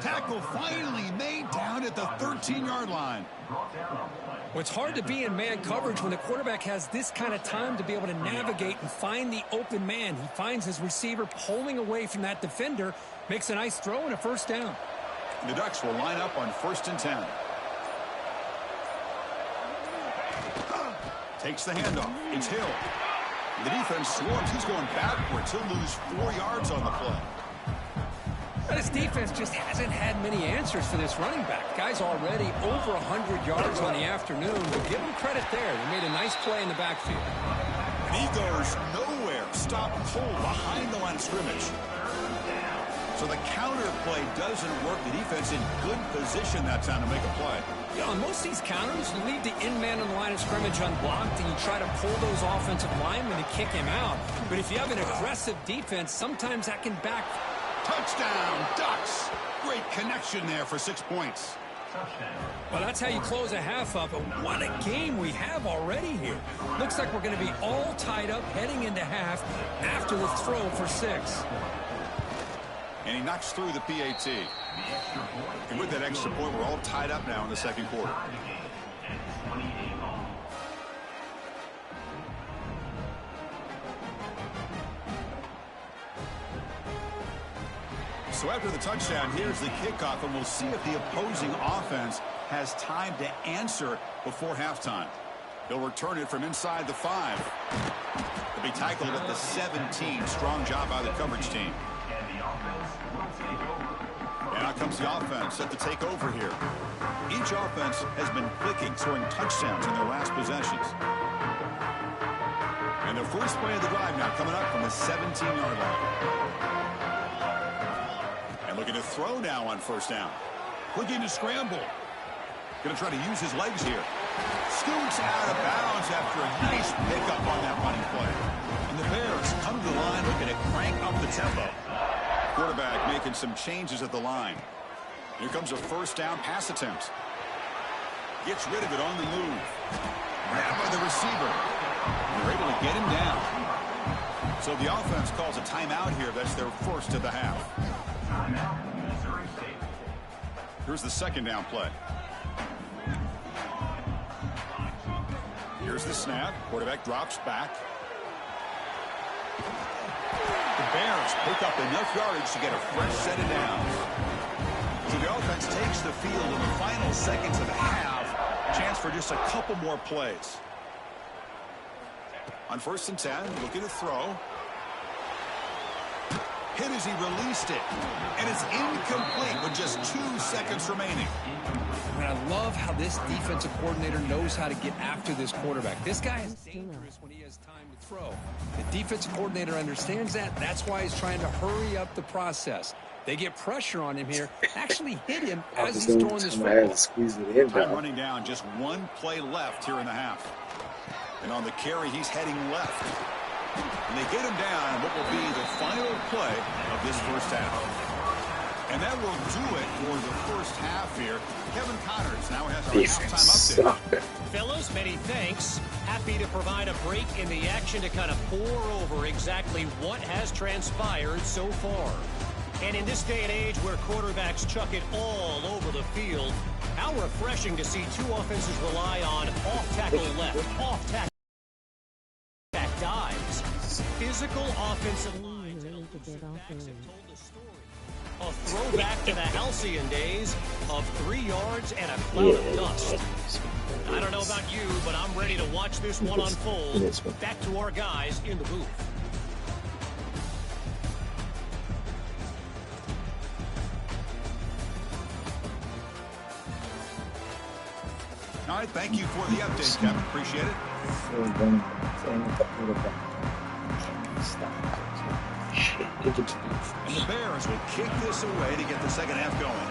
Tackle finally made down at the 13-yard line. Well, it's hard to be in man coverage when the quarterback has this kind of time to be able to navigate and find the open man. He finds his receiver pulling away from that defender, makes a nice throw and a first down. The Ducks will line up on 1st and 10. Takes the handoff. It's Hill. The defense swarms. He's going backwards. He'll lose 4 yards on the play. This defense just hasn't had many answers for this running back. Guy's already over 100 yards on the afternoon. But give him credit there. They made a nice play in the backfield. And he goes nowhere. Stop pull behind the line of scrimmage. So the counter play doesn't work. The defense in good position that time to make a play. Yeah, on most of these counters, you leave the in man on the line of scrimmage unblocked, and you try to pull those offensive linemen to kick him out. But if you have an aggressive defense, sometimes that can back. Touchdown, Ducks. Great connection there for 6 points. Well, that's how you close a half up. But what a game we have already here. Looks like we're going to be all tied up heading into half after the throw for 6. And he knocks through the PAT. And with that extra point, we're all tied up now in the 2nd quarter. So after the touchdown, here's the kickoff, and we'll see if the opposing offense has time to answer before halftime. They'll return it from inside the 5. They'll be tackled at the 17. Strong job by the coverage team. And out comes the offense set to take over here. Each offense has been clicking, scoring touchdowns in their last possessions. And the first play of the drive now coming up from the 17-yard line. And looking to throw now on 1st down. Looking to scramble. Going to try to use his legs here. Scoots out of bounds after a nice pickup on that running play. And the Bears come to the line looking to crank up the tempo. Quarterback making some changes at the line. Here comes a first down pass attempt. Gets rid of it on the move. Grabbed by the receiver. They're able to get him down. So the offense calls a timeout here. That's their first of the half. Here's the second down play. Here's the snap. Quarterback drops back. The Bears pick up enough yardage to get a fresh set of downs. So the offense takes the field in the final seconds of the half. Chance for just a couple more plays. On 1st and 10, looking to throw. Hit as he released it. And it's incomplete with just 2 seconds remaining. And I love how this defensive coordinator knows how to get after this quarterback. This guy is dangerous when he has time to throw. The defensive coordinator understands that. That's why he's trying to hurry up the process. They get pressure on him here, actually hit him as he's throwing this football. Time running down, just 1 play left here in the half. And on the carry, he's heading left. And they get him down what will be the final play of this first half. And that will do it for the first half here. Kevin Connors now has our halftime update. Fellas, many thanks. Happy to provide a break in the action to kind of pour over exactly what has transpired so far. And in this day and age where quarterbacks chuck it all over the field, how refreshing to see 2 offenses rely on off-tackle left, off-tackle dives. Physical offensive lines and backs have told the story. A throwback to the halcyon days of 3 yards and a cloud of dust. I don't know about you, but I'm ready to watch this one unfold. Back to our guys in the booth. All right, thank you for the update, Kevin. Appreciate it. And the Bears will kick this away to get the second half going.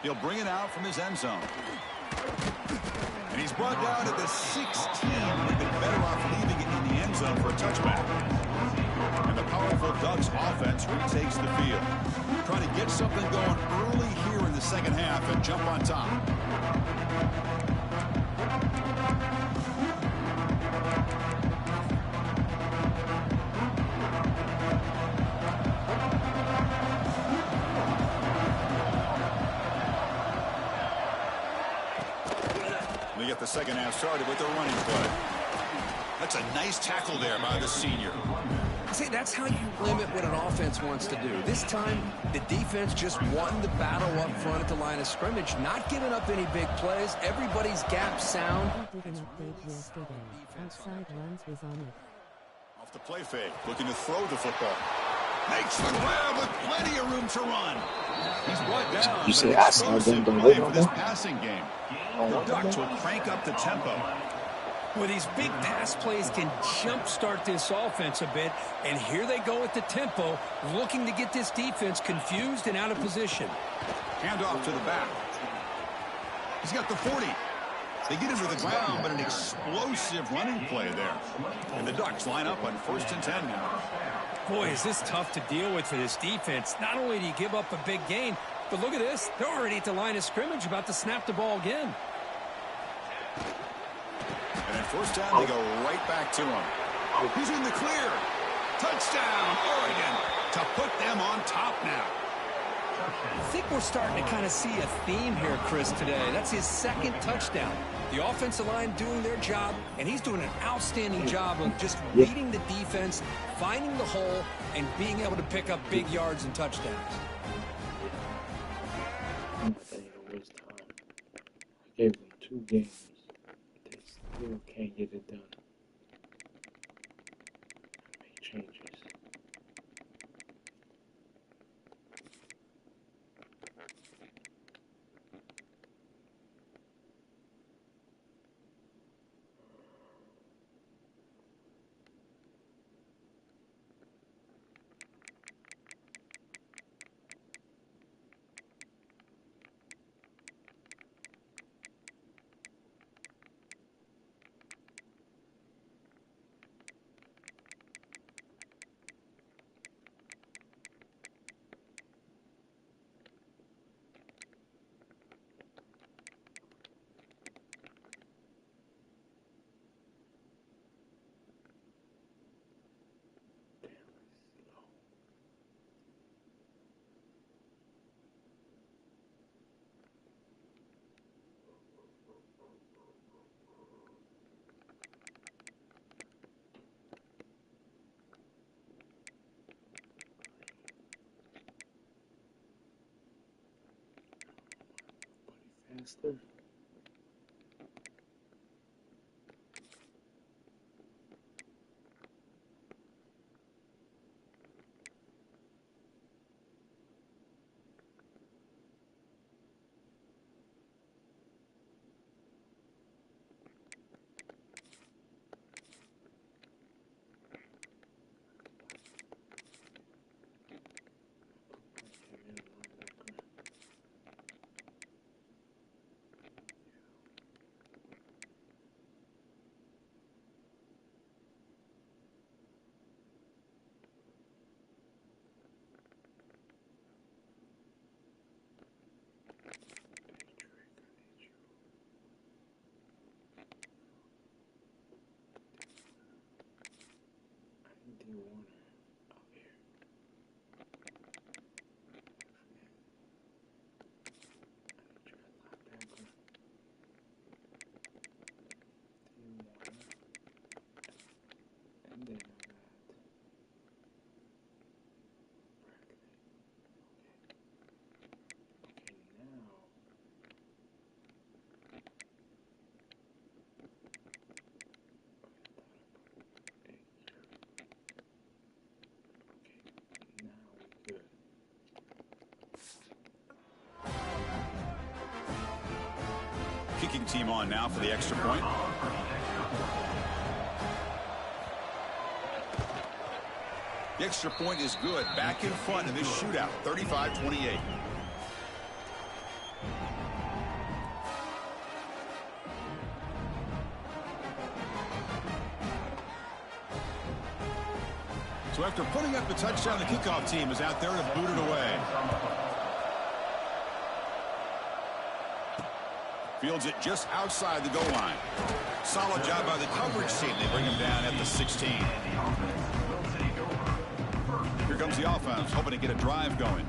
He'll bring it out from his end zone. And he's brought down to the 16. They've been better off leaving it in the end zone for a touchback. And the powerful Ducks offense retakes the field. Trying to get something going early here in the second half and jump on top. They get the second half started with their running play. That's a nice tackle there by the senior. See, that's how you limit what an offense wants to do. This time, the defense just won the battle up front at the line of scrimmage, not giving up any big plays. Everybody's gap sound. Outside runs was on it. Off the play fake, looking to throw the football. Makes the grab with plenty of room to run. He's brought down. You say explosive play for this passing game. The Ducks will crank up the tempo. Well, these big pass plays can jumpstart this offense a bit, and here they go at the tempo, looking to get this defense confused and out of position. Hand off to the back. He's got the 40. They get him to the ground, but an explosive running play there. And the Ducks line up on 1st and 10 now. Boy, is this tough to deal with for this defense. Not only do you give up a big gain, but look at this. They're already at the line of scrimmage, about to snap the ball again. And then 1st down, they go right back to him. He's in the clear. Touchdown, Oregon, to put them on top now. I think we're starting to kind of see a theme here, Chris, today. That's his 2nd touchdown. The offensive line doing their job, and he's doing an outstanding job of just reading the defense, finding the hole, and being able to pick up big yards and touchdowns. I'm not going to waste time. I gave them 2 games. They still can't get it done. Make changes. faster. Kicking team on now for the extra point. The extra point is good. Back in front in this shootout, 35-28. So after putting up the touchdown, the kickoff team is out there to boot it away. Fields it just outside the goal line. Solid job by the coverage team. They bring him down at the 16. Here comes the offense, hoping to get a drive going.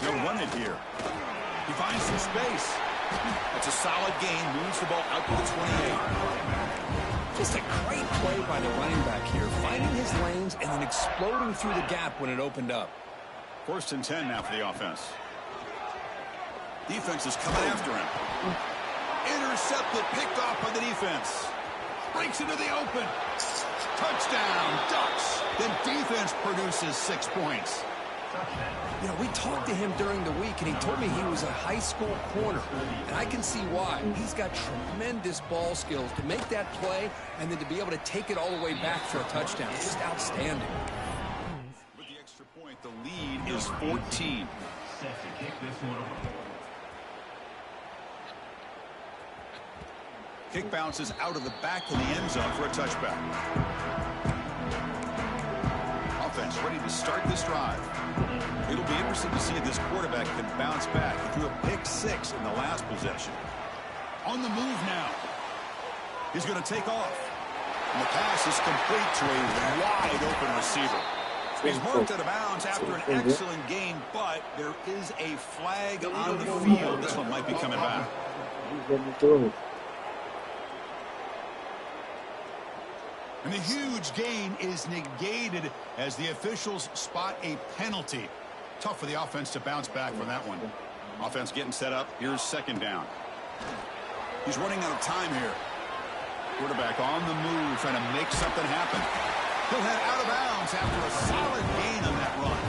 They'll run it here. He finds some space. That's a solid gain. Moves the ball out to the 28. Just a great play by the running back here, finding his lanes and then exploding through the gap when it opened up. 1st and 10 now for the offense. Defense is coming after him. Intercepted, picked off by the defense. Breaks into the open. Touchdown, Ducks. Then defense produces 6 points. You know, we talked to him during the week, and he told me he was a high school corner. And I can see why. He's got tremendous ball skills to make that play and then to be able to take it all the way back for a touchdown. It's just outstanding. With the extra point, the lead is 14. Kick bounces out of the back of the end zone for a touchback. Offense ready to start this drive. It'll be interesting to see if this quarterback can bounce back. He threw a pick-6 in the last possession. On the move now. He's going to take off. And the pass is complete to a wide-open receiver. He's marked out of bounds after an excellent game, but there is a flag on the field. This one might be coming back. And the huge gain is negated as the officials spot a penalty. Tough for the offense to bounce back from that one. Offense getting set up. Here's 2nd down. He's running out of time here. Quarterback on the move, trying to make something happen. He'll head out of bounds after a solid gain on that run.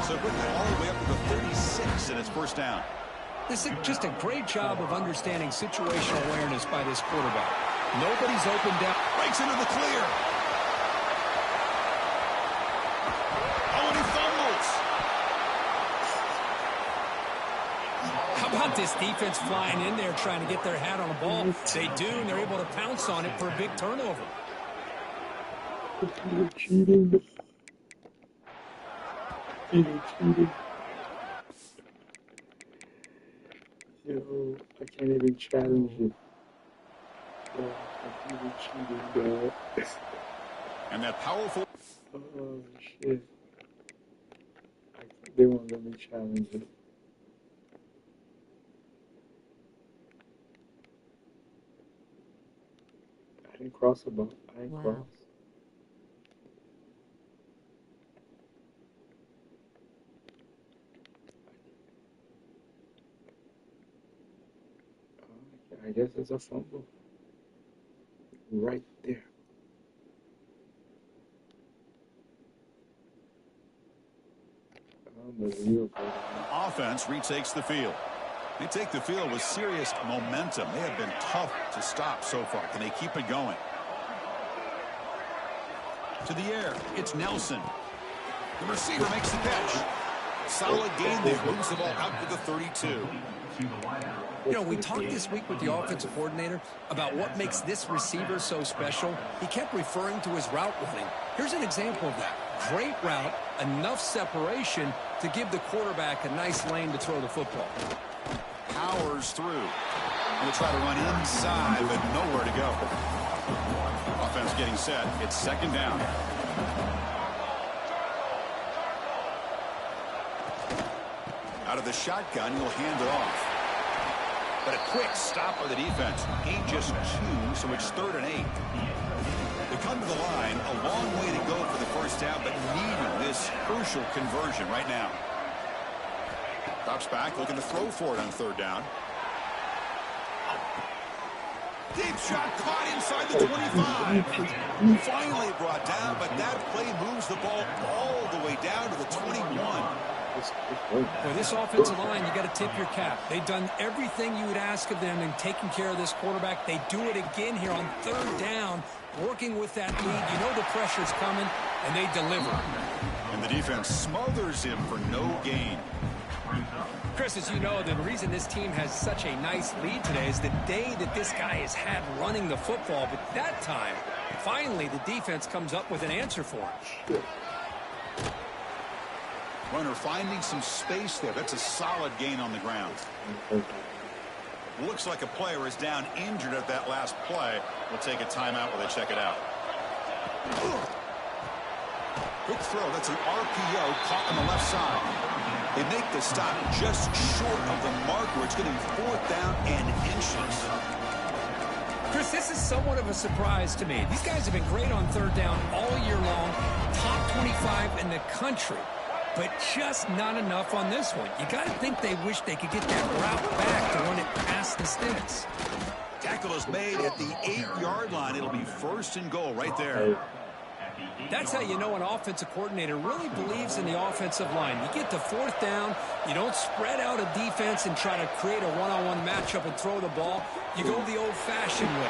So bring it all the way up to the 36, and it's 1st down. This is just a great job of understanding situational awareness by this quarterback. Nobody's opened down. Breaks into the clear. Oh, and he fumbles. How about this defense flying in there trying to get their hat on the ball? They do, and they're able to pounce on it for a big turnover. You're cheating. You're cheating. Yo, I can't even challenge it. Yo, I can't even cheating, bro. And that powerful. Oh, shit. They won't let me challenge it. I didn't cross the ball. I didn't cross. guess it's a fumble. Right there. Offense retakes the field. They take the field with serious momentum. They have been tough to stop so far. Can they keep it going? To the air. It's Nelson. The receiver makes the catch. Solid gain there. Moves the ball out to the 32. You know, we talked this week with the offensive coordinator about what makes this receiver so special. He kept referring to his route running. Here's an example of that. Great route, enough separation to give the quarterback a nice lane to throw the football. Powers through. We'll try to run inside, but nowhere to go. Offense getting set. It's second down. Out of the shotgun, he'll hand it off. But a quick stop by the defense. Gain just 2, so it's 3rd and 8. They come to the line, a long way to go for the first down, but needing this crucial conversion right now. Drops back, looking to throw for it on 3rd down. Deep shot caught inside the 25. Finally brought down, but that play moves the ball all the way down to the 21. Boy, this offensive line, you got to tip your cap. They've done everything you would ask of them in taking care of this quarterback. They do it again here on 3rd down, working with that lead. You know the pressure's coming, and they deliver. And the defense smothers him for no gain. Chris, as you know, the reason this team has such a nice lead today is the day that this guy has had running the football. But that time, finally, the defense comes up with an answer for him. Runner finding some space there. That's a solid gain on the ground. Looks like a player is down injured at that last play. We'll take a timeout while they check it out. Quick throw. That's an RPO caught on the left side. They make the stop just short of the marker. It's getting 4th down and inches. Chris, this is somewhat of a surprise to me. These guys have been great on 3rd down all year long. Top 25 in the country. But just not enough on this one. You got to think they wish they could get that route back to run it past the sticks. Tackle is made at the 8-yard line. It'll be 1st and goal right there. That's how you know an offensive coordinator really believes in the offensive line. You get to 4th down, you don't spread out a defense and try to create a one-on-one matchup and throw the ball. You go the old-fashioned way.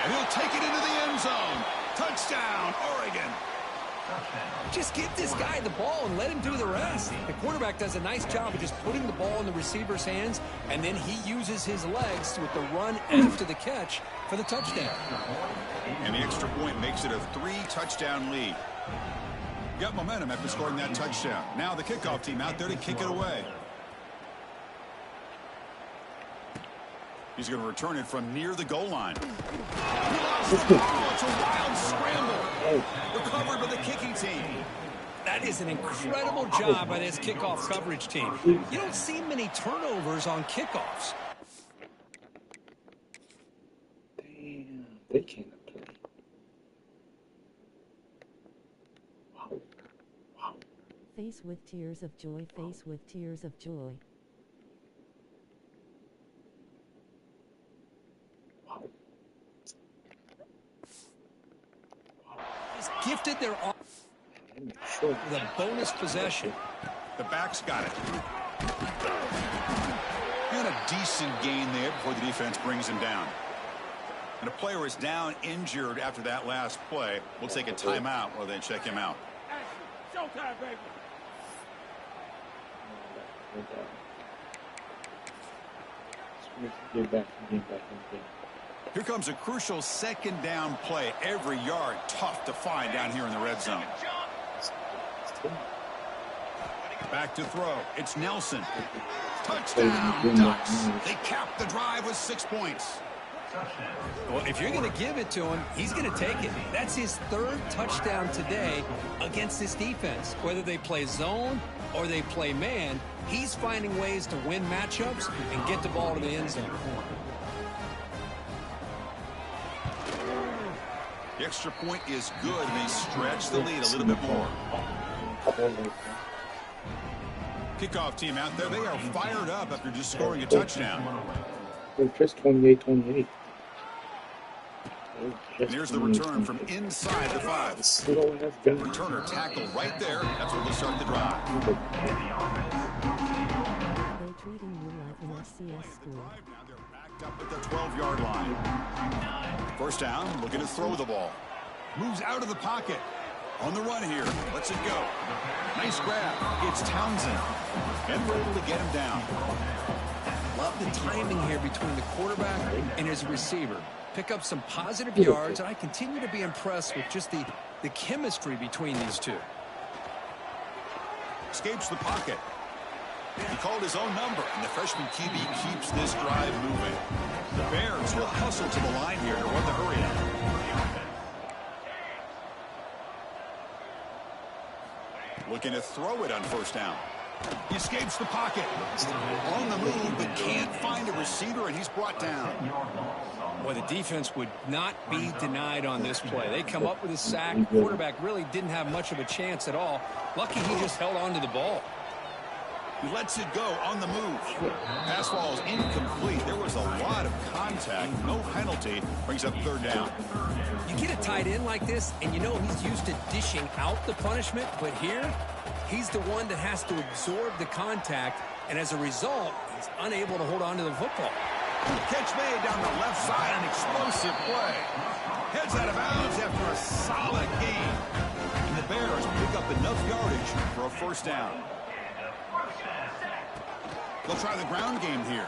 And he'll take it into the end zone. Touchdown, Oregon. Just give this guy the ball and let him do the rest. The quarterback does a nice job of just putting the ball in the receiver's hands, and then he uses his legs with the run after the catch for the touchdown. And the extra point makes it a 3-touchdown lead. Got momentum after scoring that touchdown. Now the kickoff team out there to kick it away. He's going to return it from near the goal line. He lost the ball. It's a wild scramble. Recovered by the kicking team. That is an incredible job by this kickoff coverage team. You don't see many turnovers on kickoffs. Damn, they can't play. Wow. Wow. Face with tears of joy, face with tears of joy. He's gifted their with a bonus possession. The back's got it. And a decent gain there before the defense brings him down. And a player is down injured after that last play. We'll take a timeout while they check him out. Showtime, baby. Get back in the game. Here comes a crucial 2nd down play. Every yard tough to find down here in the red zone. Back to throw. It's Nelson. Touchdown, Ducks. They cap the drive with 6 points. Well, if you're going to give it to him, he's going to take it. That's his 3rd touchdown today against this defense. Whether they play zone or they play man, he's finding ways to win matchups and get the ball to the end zone. The extra point is good, and they stretch the lead a little bit more. Kickoff team out there, they are fired up after just scoring a touchdown. We're just 28-28. And here's the return from inside the 5. Returner tackle right there. That's where we'll start the drive. They're treating you like an FCS school. Now they're backed up at the 12-yard line. First down, looking to throw the ball. Moves out of the pocket. On the run here. Lets it go. Nice grab. It's Townsend. And we're able to get him down. Love the timing here between the quarterback and his receiver. Pick up some positive yards, and I continue to be impressed with just the chemistry between these two. Escapes the pocket. He called his own number, and the freshman QB keeps this drive moving. The Bears will hustle to the line here to run the hurry out. Looking to throw it on first down. He escapes the pocket. On the move, but can't find a receiver, and he's brought down. Boy, the defense would not be denied on this play. They come up with a sack. Quarterback really didn't have much of a chance at all. Lucky he just held on to the ball. He lets it go on the move. Pass ball is incomplete. There was a lot of contact. No penalty. Brings up third down. You get a tight end like this, and you know he's used to dishing out the punishment, but here, he's the one that has to absorb the contact, and as a result, he's unable to hold on to the football. Catch made down the left side, an explosive play. Heads out of bounds after a solid gain. And the Bears pick up enough yardage for a first down. They'll try the ground game here.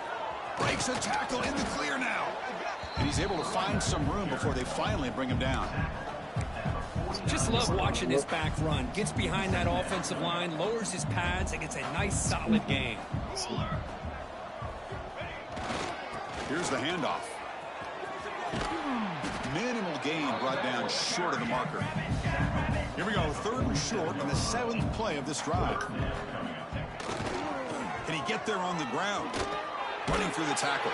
Breaks a tackle in the clear now. And he's able to find some room before they finally bring him down. Just love watching this back run. Gets behind that offensive line, lowers his pads, and gets a nice solid gain. Here's the handoff. Minimal gain brought down short of the marker. Here we go, third and short on the 7th play of this drive. Can he get there on the ground? Running through the tackle.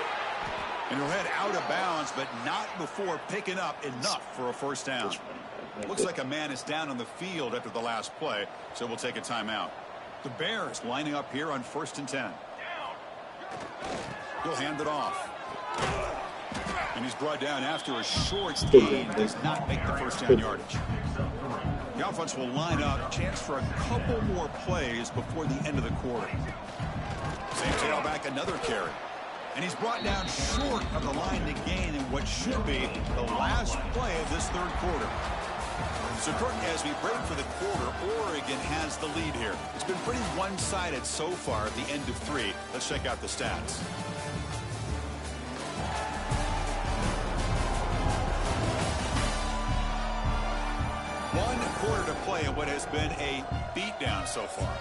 And he'll head out of bounds, but not before picking up enough for a first down. Looks like a man is down on the field after the last play, so we'll take a timeout. The Bears lining up here on 1st and 10. He'll hand it off. And he's brought down after a short gain. Does not make the first down yardage. The offense will line up. Chance for a couple more plays before the end of the quarter. Same tailback, another carry. And he's brought down short of the line to gain in what should be the last play of this third quarter. So, Curtin, as we break for the quarter, Oregon has the lead here. It's been pretty one-sided so far at the end of 3. Let's check out the stats. One quarter to play in what has been a beatdown so far.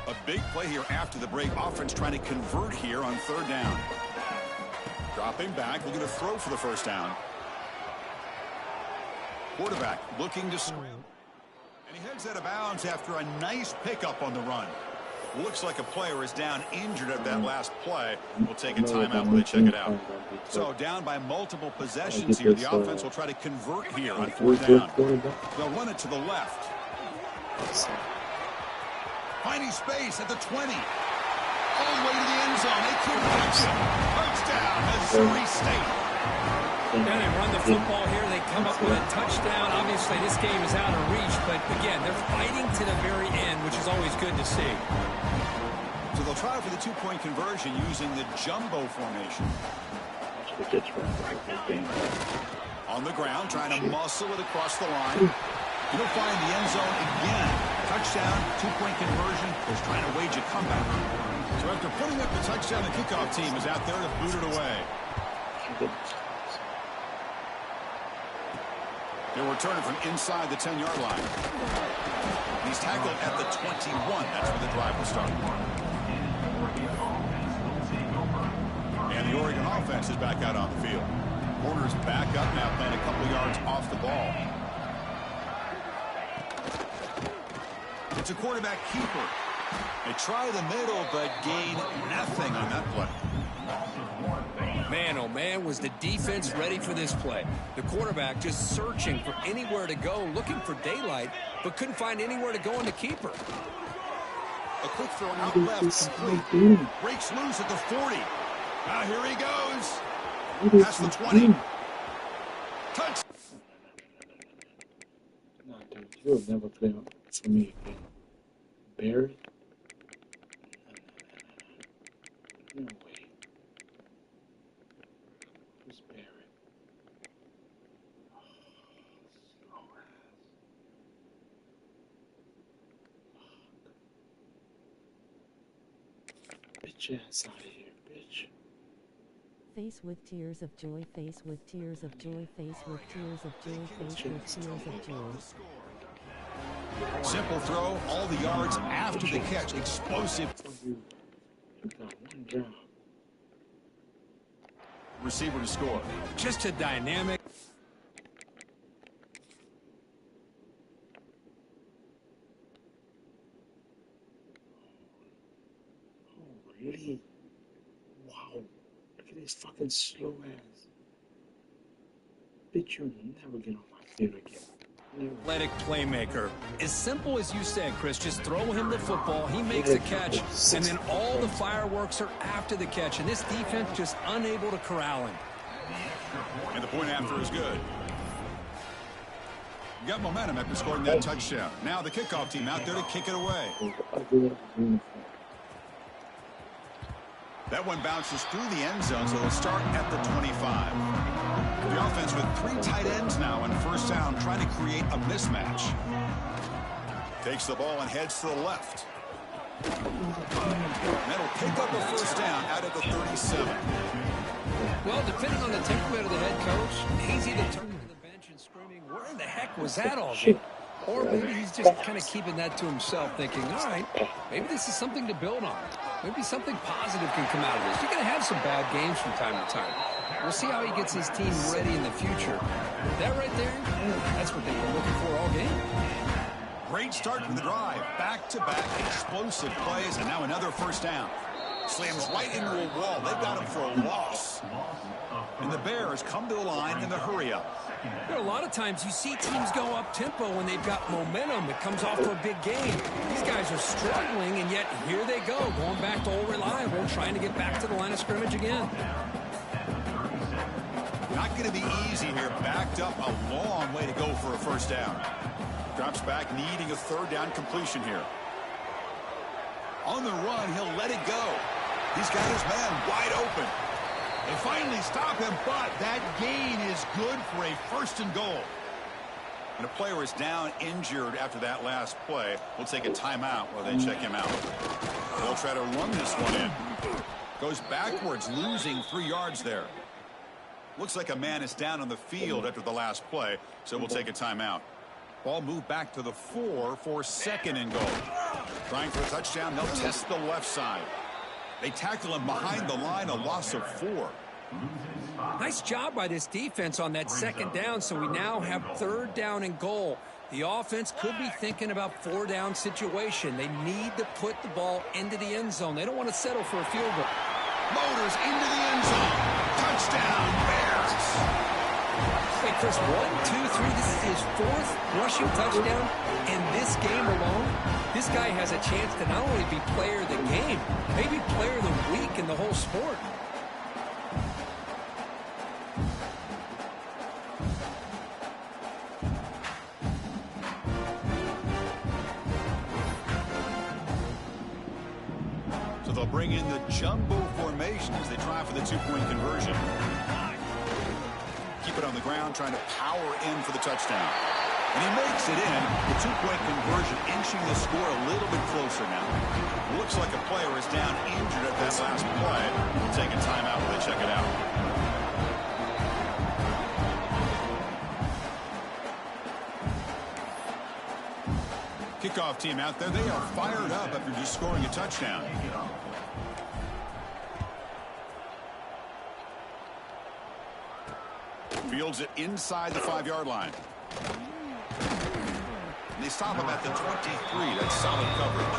A big play here after the break. Offense trying to convert here on third down. Dropping back, looking to throw for the first down. Quarterback looking to scramble. And he heads out of bounds after a nice pickup on the run. Looks like a player is down injured at that last play. We'll take a timeout when they check it out. So down by multiple possessions here. The offense will try to convert here on fourth down. They'll run it to the left. Finding space at the 20. All the way to the end zone. They couldn't reach him. Touchdown, Missouri State. And they run the football here. They come up with a touchdown. Obviously, this game is out of reach, but again, they're fighting to the very end, which is always good to see. So they'll try for the two-point conversion using the jumbo formation. On the ground, trying to muscle it across the line. He'll find the end zone again. Touchdown, two-point conversion. Is trying to wage a comeback. So after putting up the touchdown, the kickoff team is out there to boot it away. They'll return it from inside the 10-yard line. He's tackled at the 21. That's where the drive will start. And the Oregon offense is back out on the field. Corner's back up now, playing a couple yards off the ball. It's a quarterback keeper. They try the middle, but gain nothing on that play. Man, oh man, was the defense ready for this play. The quarterback just searching for anywhere to go, looking for daylight, but couldn't find anywhere to go in the keeper. A quick throw out What left, is this guy straight. doing? Breaks loose at the 40. Now here he goes. What is Past the he 20. doing? Touch. Nah, dude, you'll never play for me again. Barrett? No way. Who's Barrett? Slow ass. Bitch ass out of here, bitch. Face with tears of joy, face with tears of joy, face with tears of joy, face with tears of joy. Simple throw, all the yards after the catch. Explosive. You got one job. Receiver to score. Just a dynamic. Oh, really? Wow. Look at this fucking slow ass. Bitch, you'll never get on my field again. Never. Athletic playmaker. As simple as you said, Chris, just throw him the football, he makes a catch, and then all the fireworks are after the catch, and this defense just unable to corral him. And the point after is good. You got momentum after scoring that touchdown. Now the kickoff team out there to kick it away. That one bounces through the end zone, so they'll start at the 25. The offense with 3 tight ends now on first down, trying to create a mismatch. Takes the ball and heads to the left. And that'll pick up a first down out of the 37. Well, depending on the temperament of the head coach, he's either turning to the bench and screaming, where in the heck was that all day? Or maybe he's just kind of keeping that to himself, thinking, all right, maybe this is something to build on. Maybe something positive can come out of this. You're going to have some bad games from time to time. We'll see how he gets his team ready in the future. That right there, that's what they've been looking for all game. Great start to the drive. Back-to-back explosive plays, and now another first down. Slams right into a wall. They've got him for a loss. And the Bears come to the line in the hurry-up. You know, a lot of times you see teams go up-tempo when they've got momentum. It comes off for a big game. These guys are struggling, and yet here they go, going back to old reliable, trying to get back to the line of scrimmage again. Not going to be easy here. Backed up a long way to go for a first down. Drops back, needing a third down completion here. On the run, he'll let it go. He's got his man wide open. They finally stop him, but that gain is good for a first and goal. And a player is down injured after that last play. We'll take a timeout while they check him out. They'll try to run this one in. Goes backwards, losing 3 yards there. Looks like a man is down on the field after the last play, so we'll take a timeout. Ball moved back to the 4 for second and goal. Trying for a touchdown, they'll test the left side. They tackle him behind the line, a loss of 4. Nice job by this defense on that second down, so we now have third down and goal. The offense could be thinking about 4-down situation. They need to put the ball into the end zone. They don't want to settle for a field goal. Motors into the end zone. Touchdown, Bears. Wait, Chris, 1, 2, 3. This is his 4th rushing touchdown in this game alone. This guy has a chance to not only be player of the game, maybe player of the week in the whole sport. So they'll bring in the jumbo formation as they try for the 2-point conversion. Keep it on the ground, trying to power in for the touchdown. And he makes it in. The 2-point conversion inching the score a little bit closer now. Looks like a player is down injured at that last play. We'll take a timeout while they check it out. Kickoff team out there. They are fired up after just scoring a touchdown. Fields it inside the 5-yard line. They stop him at the 23. That's solid coverage.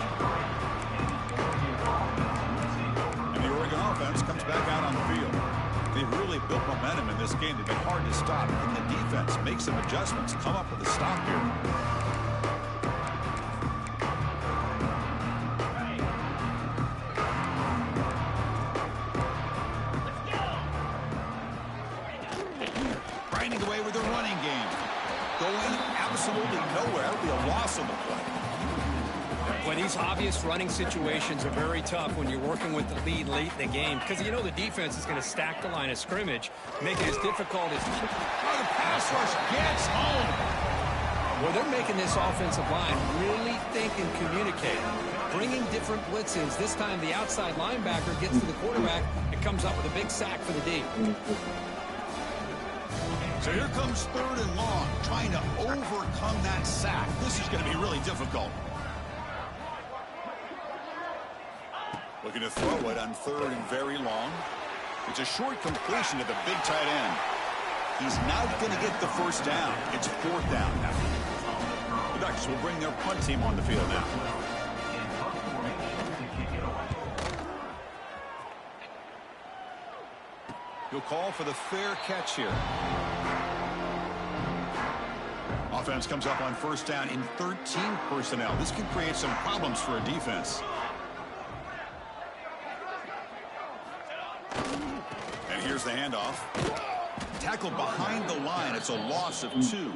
And the Oregon offense comes back out on the field. They've really built momentum in this game. They've been hard to stop. And the defense makes some adjustments, come up with a stop here. finding a way with their running game. Going absolutely nowhere. It'll be a loss on the play. Well, these obvious running situations are very tough when you're working with the lead late in the game because you know the defense is going to stack the line of scrimmage, make it as difficult as... Oh, the pass rush gets home. Well, they're making this offensive line really think and communicate. Bringing different blitzes. This time the outside linebacker gets to the quarterback and comes up with a big sack for the D. So here comes 3rd and long, trying to overcome that sack. This is going to be really difficult. Looking to throw it on 3rd and very long. It's a short completion to the big tight end. He's not going to get the first down. It's 4th down now. The Ducks will bring their punt team on the field now. He'll call for the fair catch here. Offense comes up on 1st down in 13 personnel. This can create some problems for a defense. And here's the handoff. Tackled behind the line. It's a loss of 2.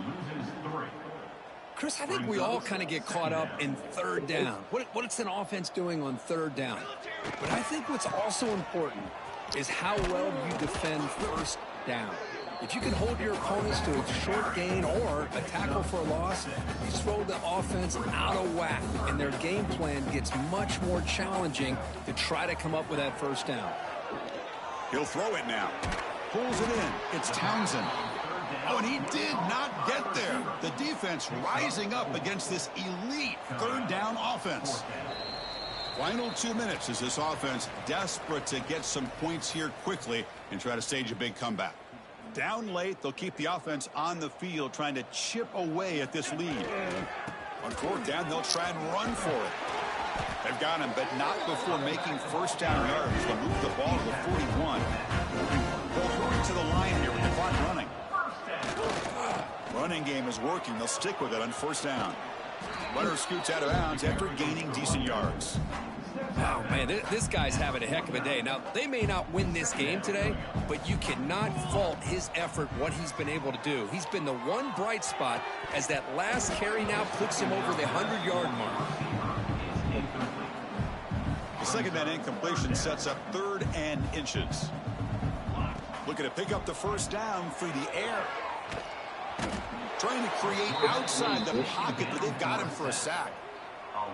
Chris, I think we all kind of get caught up in 3rd down. What's an offense doing on 3rd down? But I think what's also important is how well you defend 1st down. If you can hold your opponents to a short gain or a tackle for a loss, you throw the offense out of whack, and their game plan gets much more challenging to try to come up with that 1st down. He'll throw it now. Pulls it in. It's Townsend. Oh, and he did not get there. The defense rising up against this elite 3rd down offense. Final 2 minutes as this offense desperate to get some points here quickly and try to stage a big comeback. Down late, they'll keep the offense on the field trying to chip away at this lead. On 4th down, they'll try and run for it. They've got him, but not before making 1st down yards. They'll move the ball to the 41. They'll hurry to the line here with the clock running. Running game is working. They'll stick with it on 1st down. Runner scoots out of bounds after gaining decent yards. Oh, man, this guy's having a heck of a day. Now, they may not win this game today, but you cannot fault his effort, what he's been able to do. He's been the one bright spot as that last carry now puts him over the 100-yard mark. The second man incompletion sets up 3rd and inches. Looking to pick up the 1st down through the air. Trying to create outside the pocket, but they've got him for a sack.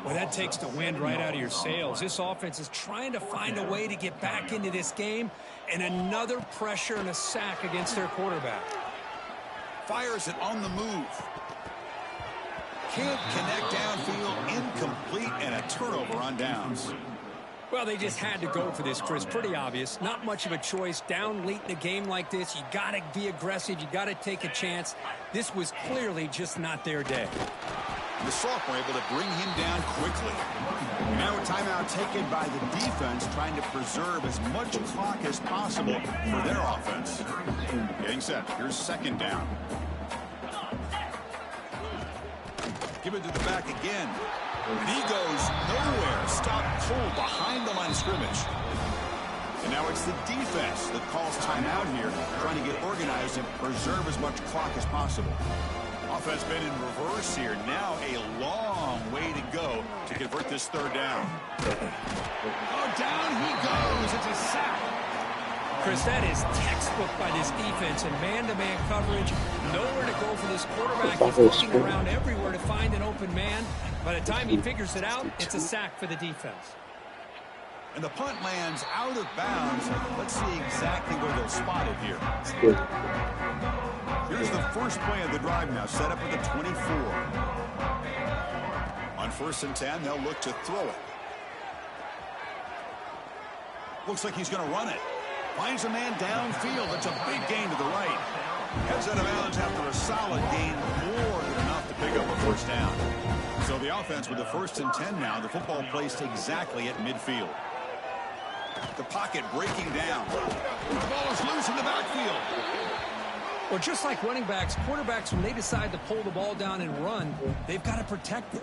Well, that takes the wind right out of your sails. This offense is trying to find a way to get back into this game, and another pressure and a sack against their quarterback. Fires it on the move. Can't connect downfield, incomplete, and a turnover on downs. Well, they just had to go for this, Chris. Pretty obvious. Not much of a choice. Down late in a game like this, you got to be aggressive. You got to take a chance. This was clearly just not their day. The sophomore able to bring him down quickly. Now a timeout taken by the defense, trying to preserve as much clock as possible for their offense. Getting set. Here's 2nd down. Give it to the back again. And he goes nowhere. Stop cold behind the line of scrimmage. And now it's the defense that calls timeout here, trying to get organized and preserve as much clock as possible. Offense been in reverse here. Now a long way to go to convert this 3rd down. Oh, down he goes. It's a sack. Chris, that is textbook by this defense and man-to-man coverage. Nowhere to go for this quarterback. He's looking around everywhere to find an open man. By the time he figures it out, it's a sack for the defense. And the punt lands out of bounds. Let's see exactly where they'll spot it here. Here's the first play of the drive now, set up at the 24. On 1st and 10, they'll look to throw it. Looks like he's going to run it. Finds a man downfield. It's a big gain to the right. Heads out of bounds after a solid gain, more than enough to pick up a 1st down. So the offense with the 1st and 10 now, the football placed exactly at midfield. The pocket breaking down. The ball is loose in the backfield. Well, just like running backs, quarterbacks, when they decide to pull the ball down and run, they've got to protect it.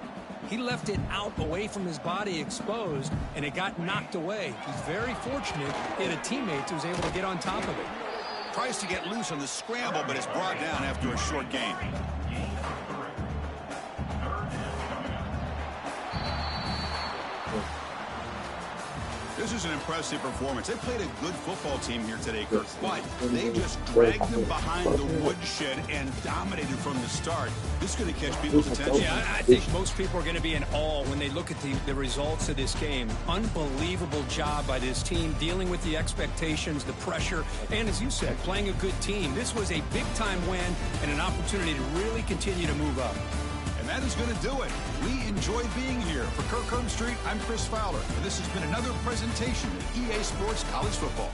He left it out away from his body exposed, and it got knocked away. He's very fortunate he had a teammate who was able to get on top of it. Tries to get loose on the scramble, but is brought down after a short gain. This is an impressive performance. They played a good football team here today, Kirk, but they just dragged them behind the woodshed and dominated from the start. This is going to catch people's attention. Yeah, I think most people are going to be in awe when they look at the results of this game. Unbelievable job by this team dealing with the expectations, the pressure, and as you said, playing a good team. This was a big-time win and an opportunity to really continue to move up. And that is going to do it. We enjoyed being here. For Kirk Herbstreit, I'm Chris Fowler, and this has been another presentation of EA Sports College Football.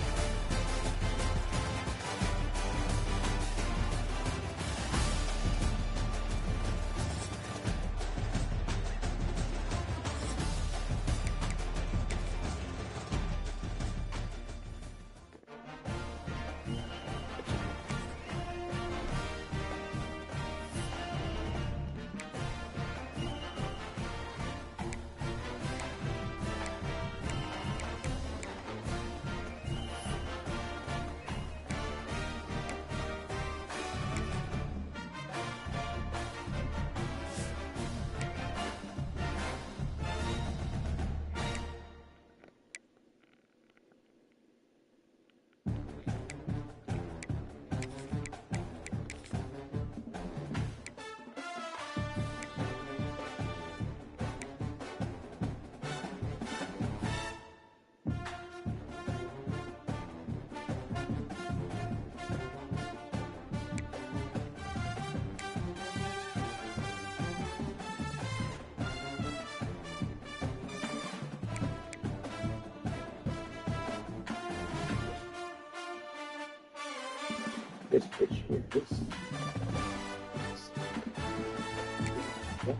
This pitch here, this. Yeah.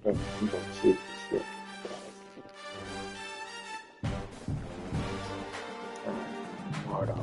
I'm going to sleep.